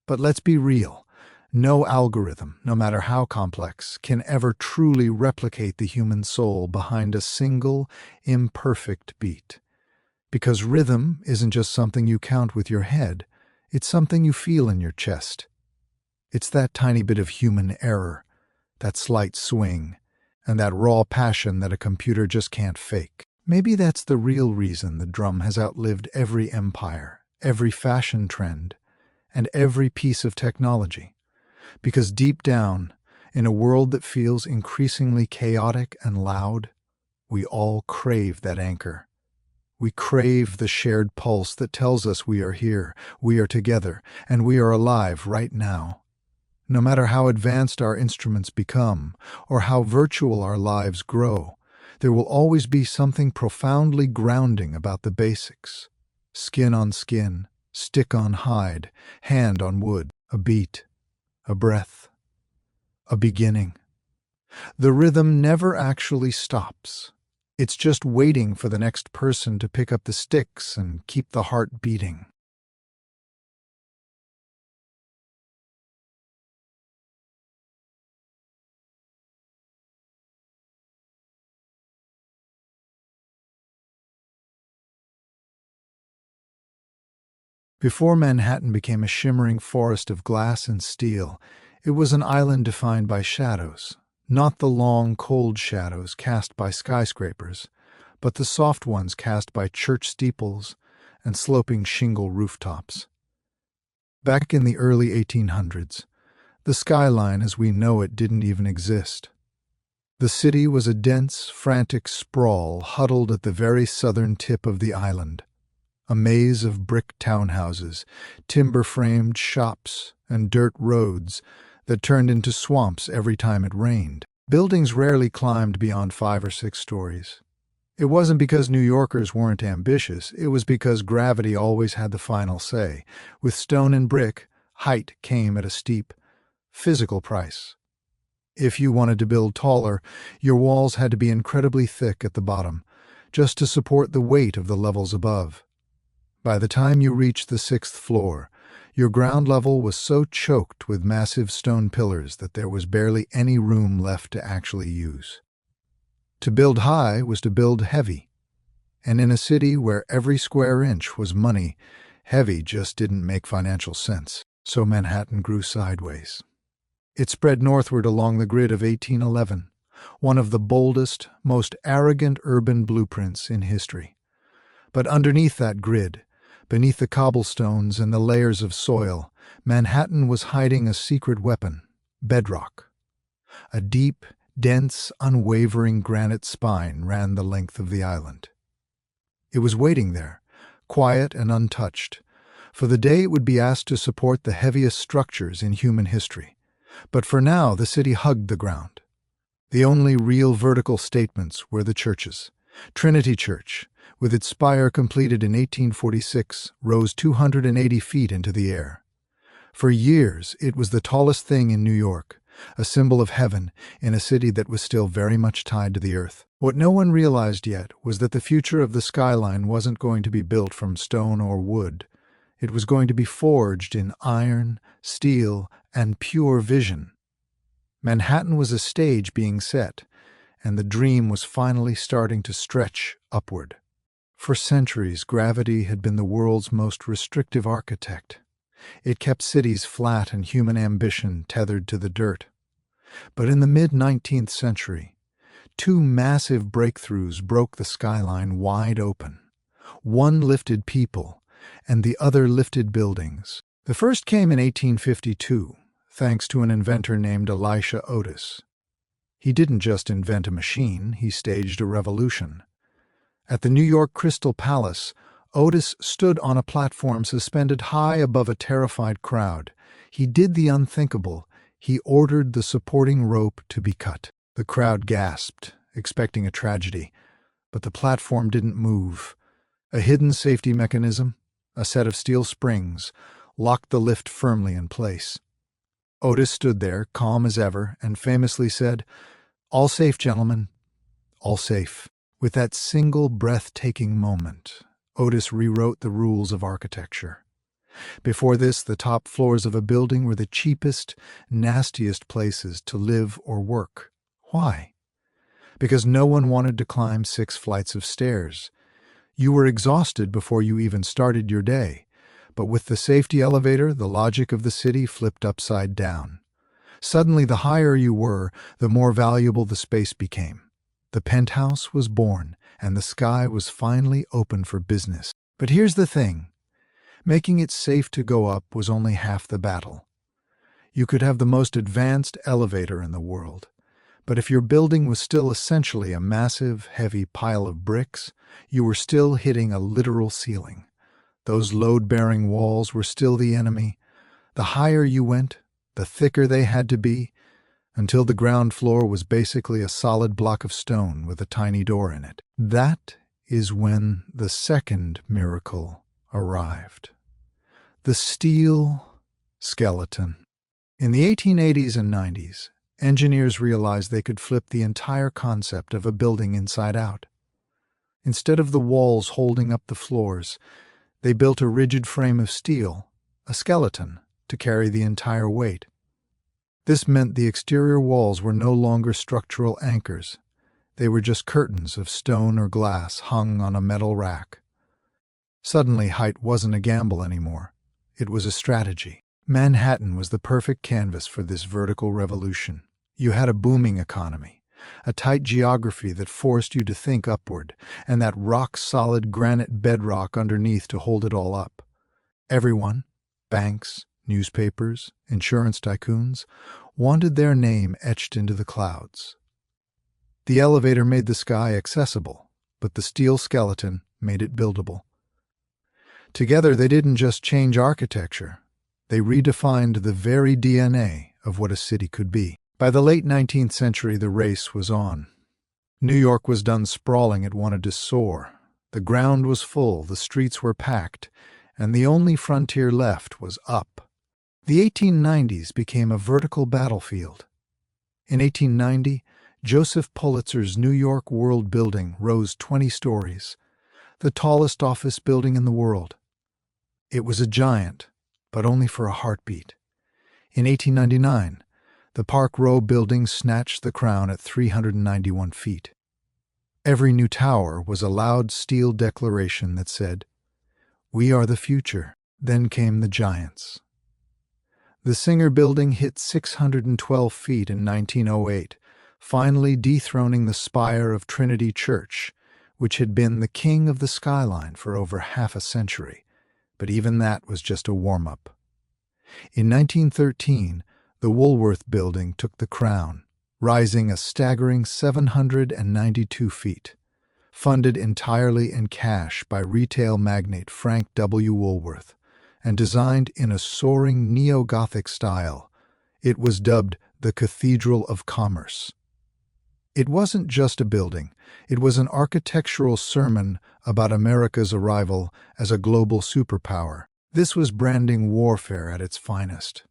But let's be real. No algorithm, no matter how complex, can ever truly replicate the human soul behind a single, imperfect beat. Because rhythm isn't just something you count with your head, it's something you feel in your chest. It's that tiny bit of human error, that slight swing, and that raw passion that a computer just can't fake. Maybe that's the real reason the drum has outlived every empire, every fashion trend, and every piece of technology. Because deep down, in a world that feels increasingly chaotic and loud, we all crave that anchor. We crave the shared pulse that tells us we are here, we are together, and we are alive right now. No matter how advanced our instruments become, or how virtual our lives grow, there will always be something profoundly grounding about the basics. Skin on skin, stick on hide, hand on wood, a beat, a breath, a beginning. The rhythm never actually stops. It's just waiting for the next person to pick up the sticks and keep the heart beating. Before Manhattan became a shimmering forest of glass and steel, it was an island defined by shadows, not the long, cold shadows cast by skyscrapers, but the soft ones cast by church steeples and sloping shingle rooftops. Back in the early 1800s, the skyline as we know it didn't even exist. The city was a dense, frantic sprawl huddled at the very southern tip of the island. A maze of brick townhouses, timber-framed shops, and dirt roads that turned into swamps every time it rained. Buildings rarely climbed beyond 5 or 6 stories. It wasn't because New Yorkers weren't ambitious, it was because gravity always had the final say. With stone and brick, height came at a steep, physical price. If you wanted to build taller, your walls had to be incredibly thick at the bottom, just to support the weight of the levels above. By the time you reached the 6th floor, your ground level was so choked with massive stone pillars that there was barely any room left to actually use. To build high was to build heavy, and in a city where every square inch was money, heavy just didn't make financial sense. So Manhattan grew sideways. It spread northward along the grid of 1811, one of the boldest, most arrogant urban blueprints in history. But underneath that grid, beneath the cobblestones and the layers of soil, Manhattan was hiding a secret weapon, bedrock. A deep, dense, unwavering granite spine ran the length of the island. It was waiting there, quiet and untouched, for the day it would be asked to support the heaviest structures in human history. But for now, the city hugged the ground. The only real vertical statements were the churches. Trinity Church, with its spire completed in 1846, rose 280 feet into the air. For years, it was the tallest thing in New York, a symbol of heaven in a city that was still very much tied to the earth. What no one realized yet was that the future of the skyline wasn't going to be built from stone or wood. It was going to be forged in iron, steel, and pure vision. Manhattan was a stage being set, and the dream was finally starting to stretch upward. For centuries, gravity had been the world's most restrictive architect. It kept cities flat and human ambition tethered to the dirt. But in the mid-19th century, Two massive breakthroughs broke the skyline wide open. One lifted people, and the other lifted buildings. The first came in 1852, thanks to an inventor named Elisha Otis. He didn't just invent a machine, he staged a revolution. At the New York Crystal Palace, Otis stood on a platform suspended high above a terrified crowd. He did the unthinkable. He ordered the supporting rope to be cut. The crowd gasped, expecting a tragedy, but the platform didn't move. A hidden safety mechanism, a set of steel springs, locked the lift firmly in place. Otis stood there, calm as ever, and famously said, "All safe, gentlemen, all safe." With that single breathtaking moment, Otis rewrote the rules of architecture. Before this, the top floors of a building were the cheapest, nastiest places to live or work. Why? Because no one wanted to climb 6 flights of stairs. You were exhausted before you even started your day. But with the safety elevator, the logic of the city flipped upside down. Suddenly, the higher you were, the more valuable the space became. The penthouse was born, and the sky was finally open for business. But here's the thing. Making it safe to go up was only half the battle. You could have the most advanced elevator in the world, but if your building was still essentially a massive, heavy pile of bricks, you were still hitting a literal ceiling. Those load-bearing walls were still the enemy. The higher you went, the thicker they had to be, until the ground floor was basically a solid block of stone with a tiny door in it. That is when the second miracle arrived. The steel skeleton. In the 1880s and 90s, engineers realized they could flip the entire concept of a building inside out. Instead of the walls holding up the floors, they built a rigid frame of steel, a skeleton, to carry the entire weight. This meant the exterior walls were no longer structural anchors. They were just curtains of stone or glass hung on a metal rack. Suddenly, height wasn't a gamble anymore. It was a strategy. Manhattan was the perfect canvas for this vertical revolution. You had a booming economy, a tight geography that forced you to think upward, and that rock-solid granite bedrock underneath to hold it all up. Everyone, banks, newspapers, insurance tycoons, wanted their name etched into the clouds. The elevator made the sky accessible, but the steel skeleton made it buildable. Together, they didn't just change architecture. They redefined the very DNA of what a city could be. By the late 19th century, the race was on. New York was done sprawling. It wanted to soar. The ground was full, the streets were packed, and the only frontier left was up. The 1890s became a vertical battlefield. In 1890, Joseph Pulitzer's New York World Building rose 20 stories, the tallest office building in the world. It was a giant, but only for a heartbeat. In 1899, the Park Row building snatched the crown at 391 feet. Every new tower was a loud steel declaration that said, "We are the future." Then came the giants. The Singer Building hit 612 feet in 1908, finally dethroning the spire of Trinity Church, which had been the king of the skyline for over half a century. But even that was just a warm-up. In 1913, the Woolworth Building took the crown, rising a staggering 792 feet, funded entirely in cash by retail magnate Frank W. Woolworth, and designed in a soaring neo-Gothic style. It was dubbed the Cathedral of Commerce. It wasn't just a building, it was an architectural sermon about America's arrival as a global superpower. This was branding warfare at its finest.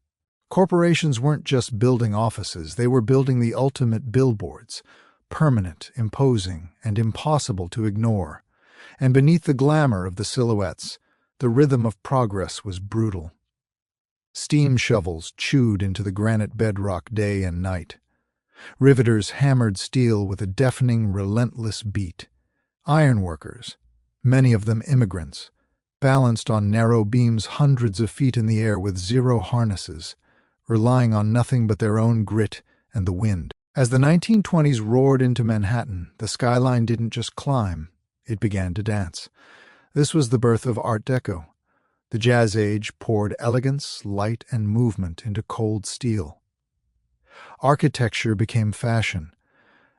Corporations weren't just building offices, they were building the ultimate billboards, permanent, imposing, and impossible to ignore. And beneath the glamour of the silhouettes, the rhythm of progress was brutal. Steam shovels chewed into the granite bedrock day and night. Riveters hammered steel with a deafening, relentless beat. Ironworkers, many of them immigrants, balanced on narrow beams hundreds of feet in the air with zero harnesses, relying on nothing but their own grit and the wind. As the 1920s roared into Manhattan, the skyline didn't just climb, it began to dance. This was the birth of Art Deco. The Jazz Age poured elegance, light, and movement into cold steel. Architecture became fashion,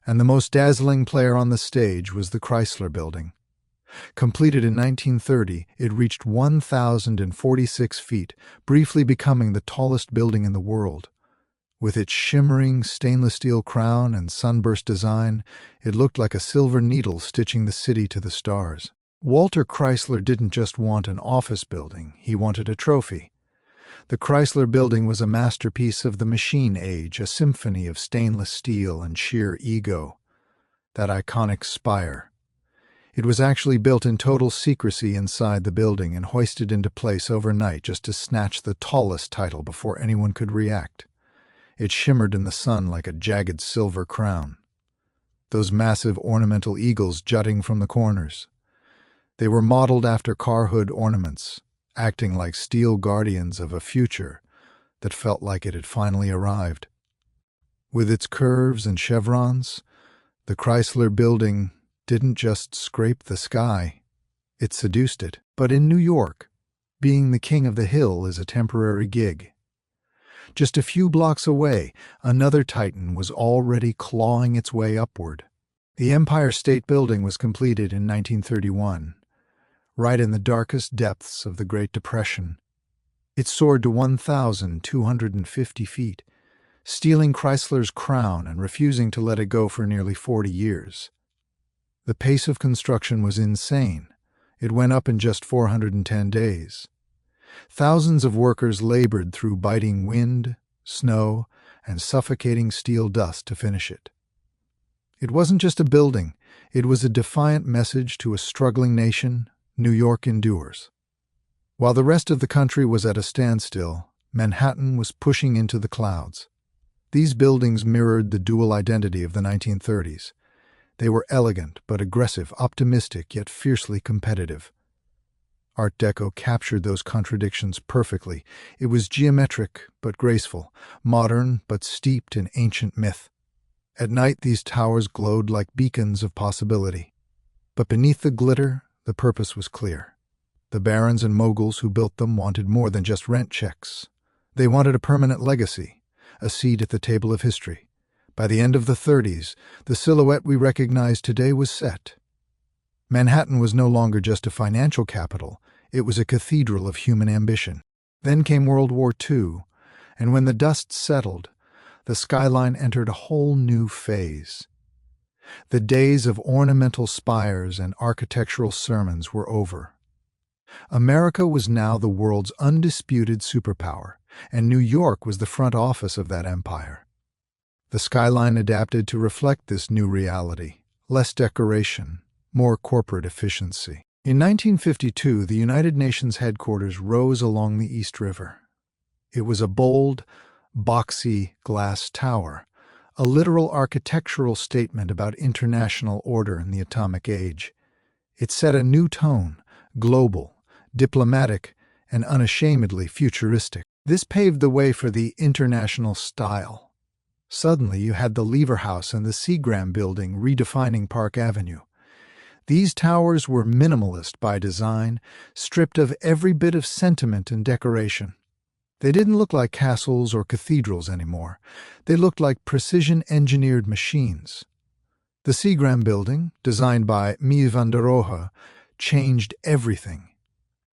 and the most dazzling player on the stage was the Chrysler Building. Completed in 1930, it reached 1,046 feet, briefly becoming the tallest building in the world. With its shimmering stainless steel crown and sunburst design, it looked like a silver needle stitching the city to the stars. Walter Chrysler didn't just want an office building, he wanted a trophy. The Chrysler Building was a masterpiece of the machine age, a symphony of stainless steel and sheer ego. That iconic spire. It was actually built in total secrecy inside the building and hoisted into place overnight just to snatch the tallest title before anyone could react. It shimmered in the sun like a jagged silver crown. Those massive ornamental eagles jutting from the corners. They were modeled after car hood ornaments, acting like steel guardians of a future that felt like it had finally arrived. With its curves and chevrons, the Chrysler Building didn't just scrape the sky, it seduced it. But in New York, being the king of the hill is a temporary gig. Just a few blocks away, another titan was already clawing its way upward. The Empire State Building was completed in 1931, right in the darkest depths of the Great Depression. It soared to 1,250 feet, stealing Chrysler's crown and refusing to let it go for nearly 40 years. The pace of construction was insane. It went up in just 410 days. Thousands of workers labored through biting wind, snow, and suffocating steel dust to finish it. It wasn't just a building, it was a defiant message to a struggling nation: New York endures. While the rest of the country was at a standstill, Manhattan was pushing into the clouds. These buildings mirrored the dual identity of the 1930s. They were elegant but aggressive, optimistic yet fiercely competitive. Art Deco captured those contradictions perfectly. It was geometric but graceful, modern but steeped in ancient myth. At night, these towers glowed like beacons of possibility. But beneath the glitter, the purpose was clear. The barons and moguls who built them wanted more than just rent checks. They wanted a permanent legacy, a seat at the table of history. By the end of the 30s, the silhouette we recognize today was set. Manhattan was no longer just a financial capital, it was a cathedral of human ambition. Then came World War II, and when the dust settled, the skyline entered a whole new phase. The days of ornamental spires and architectural sermons were over. America was now the world's undisputed superpower, and New York was the front office of that empire. The skyline adapted to reflect this new reality: less decoration, more corporate efficiency. In 1952, the United Nations headquarters rose along the East River. It was a bold, boxy glass tower, a literal architectural statement about international order in the atomic age. It set a new tone, global, diplomatic, and unashamedly futuristic. This paved the way for the international style. Suddenly, you had the Lever House and the Seagram Building redefining Park Avenue. These towers were minimalist by design, stripped of every bit of sentiment and decoration. They didn't look like castles or cathedrals anymore. They looked like precision-engineered machines. The Seagram Building, designed by Mies van der Rohe, changed everything.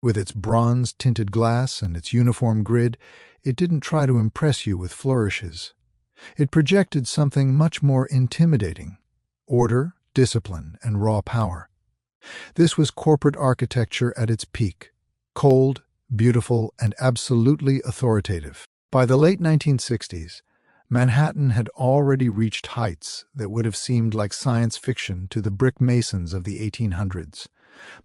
With its bronze-tinted glass and its uniform grid, it didn't try to impress you with flourishes. It projected something much more intimidating: order, discipline, and raw power. This was corporate architecture at its peak: cold, beautiful, and absolutely authoritative. By the late 1960s, Manhattan had already reached heights that would have seemed like science fiction to the brick masons of the 1800s.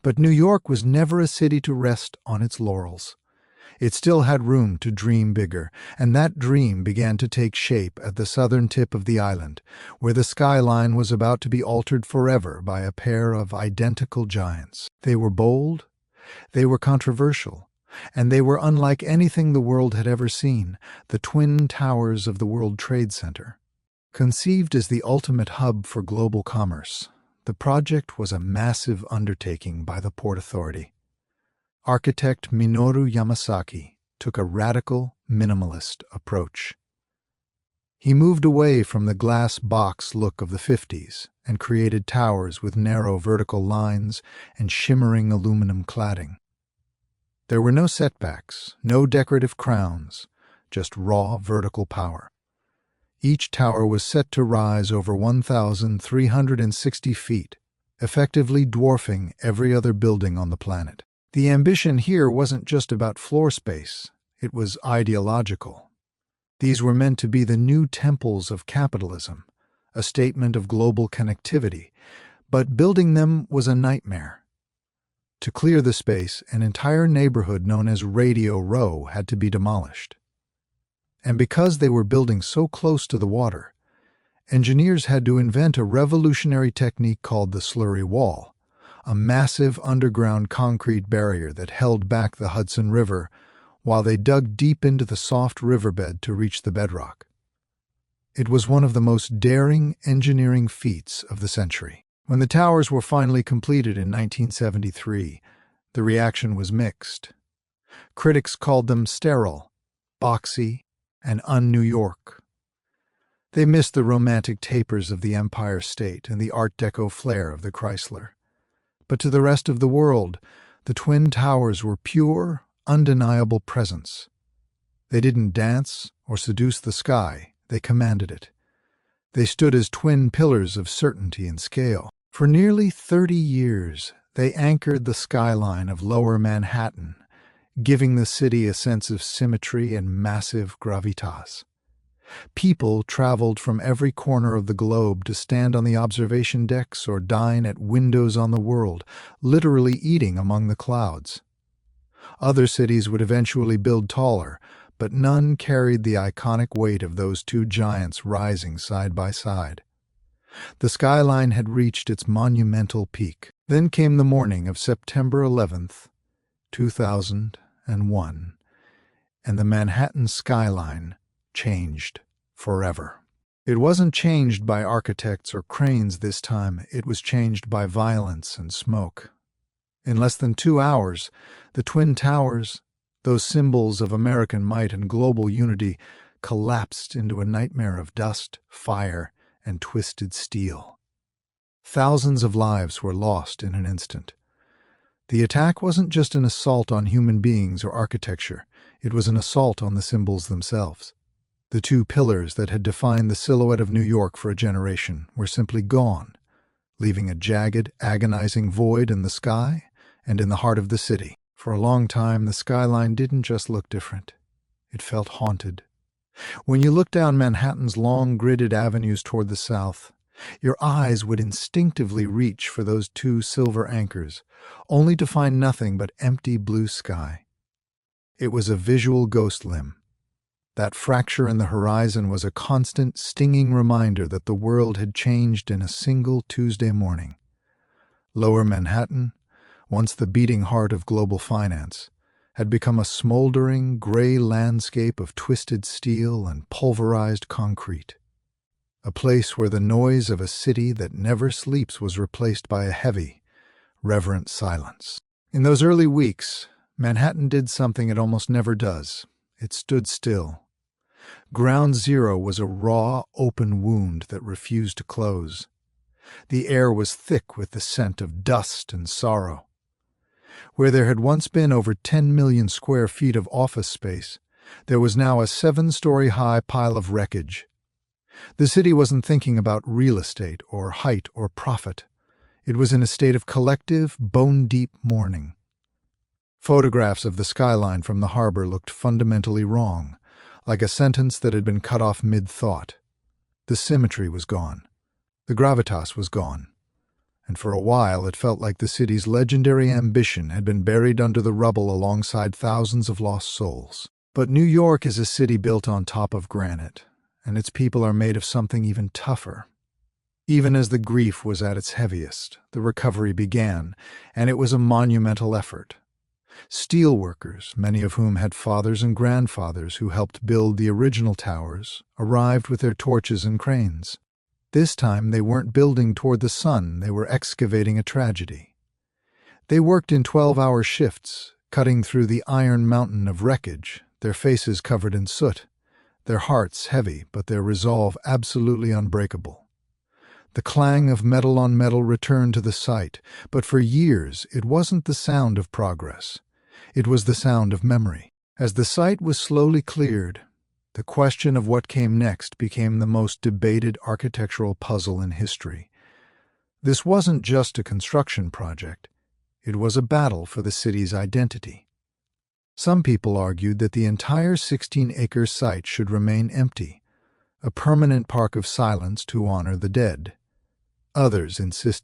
But New York was never a city to rest on its laurels. It still had room to dream bigger, and that dream began to take shape at the southern tip of the island, where the skyline was about to be altered forever by a pair of identical giants. They were bold, they were controversial, and they were unlike anything the world had ever seen: the twin towers of the World Trade Center. Conceived as the ultimate hub for global commerce, the project was a massive undertaking by the Port Authority. Architect Minoru Yamasaki took a radical, minimalist approach. He moved away from the glass box look of the 50s and created towers with narrow vertical lines and shimmering aluminum cladding. There were no setbacks, no decorative crowns, just raw vertical power. Each tower was set to rise over 1,360 feet, effectively dwarfing every other building on the planet. The ambition here wasn't just about floor space, it was ideological. These were meant to be the new temples of capitalism, a statement of global connectivity, but building them was a nightmare. To clear the space, an entire neighborhood known as Radio Row had to be demolished. And because they were building so close to the water, engineers had to invent a revolutionary technique called the slurry wall, a massive underground concrete barrier that held back the Hudson River while they dug deep into the soft riverbed to reach the bedrock. It was one of the most daring engineering feats of the century. When the towers were finally completed in 1973, the reaction was mixed. Critics called them sterile, boxy, and un-New York. They missed the romantic tapers of the Empire State and the Art Deco flair of the Chrysler. But to the rest of the world, the Twin Towers were pure, undeniable presence. They didn't dance or seduce the sky, they commanded it. They stood as twin pillars of certainty and scale. For nearly 30 years, they anchored the skyline of Lower Manhattan, giving the city a sense of symmetry and massive gravitas. People traveled from every corner of the globe to stand on the observation decks or dine at windows on the world, literally eating among the clouds. Other cities would eventually build taller, but none carried the iconic weight of those two giants rising side by side. The skyline had reached its monumental peak. Then came the morning of September 11th, 2001, and the Manhattan skyline changed forever. It wasn't changed by architects or cranes this time, it was changed by violence and smoke. In less than 2 hours, the Twin Towers, those symbols of American might and global unity, collapsed into a nightmare of dust, fire, and twisted steel. Thousands of lives were lost in an instant. The attack wasn't just an assault on human beings or architecture, it was an assault on the symbols themselves. The two pillars that had defined the silhouette of New York for a generation were simply gone, leaving a jagged, agonizing void in the sky and in the heart of the city. For a long time, the skyline didn't just look different. It felt haunted. When you looked down Manhattan's long, gridded avenues toward the south, your eyes would instinctively reach for those two silver anchors, only to find nothing but empty blue sky. It was a visual ghost limb. That fracture in the horizon was a constant, stinging reminder that the world had changed in a single Tuesday morning. Lower Manhattan, once the beating heart of global finance, had become a smoldering, gray landscape of twisted steel and pulverized concrete. A place where the noise of a city that never sleeps was replaced by a heavy, reverent silence. In those early weeks, Manhattan did something it almost never does. It stood still. Ground Zero was a raw, open wound that refused to close. The air was thick with the scent of dust and sorrow. Where there had once been over 10 million square feet of office space, there was now a 7-story-high pile of wreckage. The city wasn't thinking about real estate or height or profit. It was in a state of collective, bone-deep mourning. Photographs of the skyline from the harbor looked fundamentally wrong, like a sentence that had been cut off mid-thought. The symmetry was gone. The gravitas was gone. And for a while it felt like the city's legendary ambition had been buried under the rubble alongside thousands of lost souls. But New York is a city built on top of granite, and its people are made of something even tougher. Even as the grief was at its heaviest, the recovery began, and it was a monumental effort. Steel workers, many of whom had fathers and grandfathers who helped build the original towers, arrived with their torches and cranes. This time they weren't building toward the sun, they were excavating a tragedy. They worked in 12-hour shifts, cutting through the iron mountain of wreckage, their faces covered in soot, their hearts heavy but their resolve absolutely unbreakable. The clang of metal on metal returned to the site, but for years it wasn't the sound of progress. It was the sound of memory. As the site was slowly cleared, the question of what came next became the most debated architectural puzzle in history. This wasn't just a construction project. It was a battle for the city's identity. Some people argued that the entire 16-acre site should remain empty, a permanent park of silence to honor the dead. Others insisted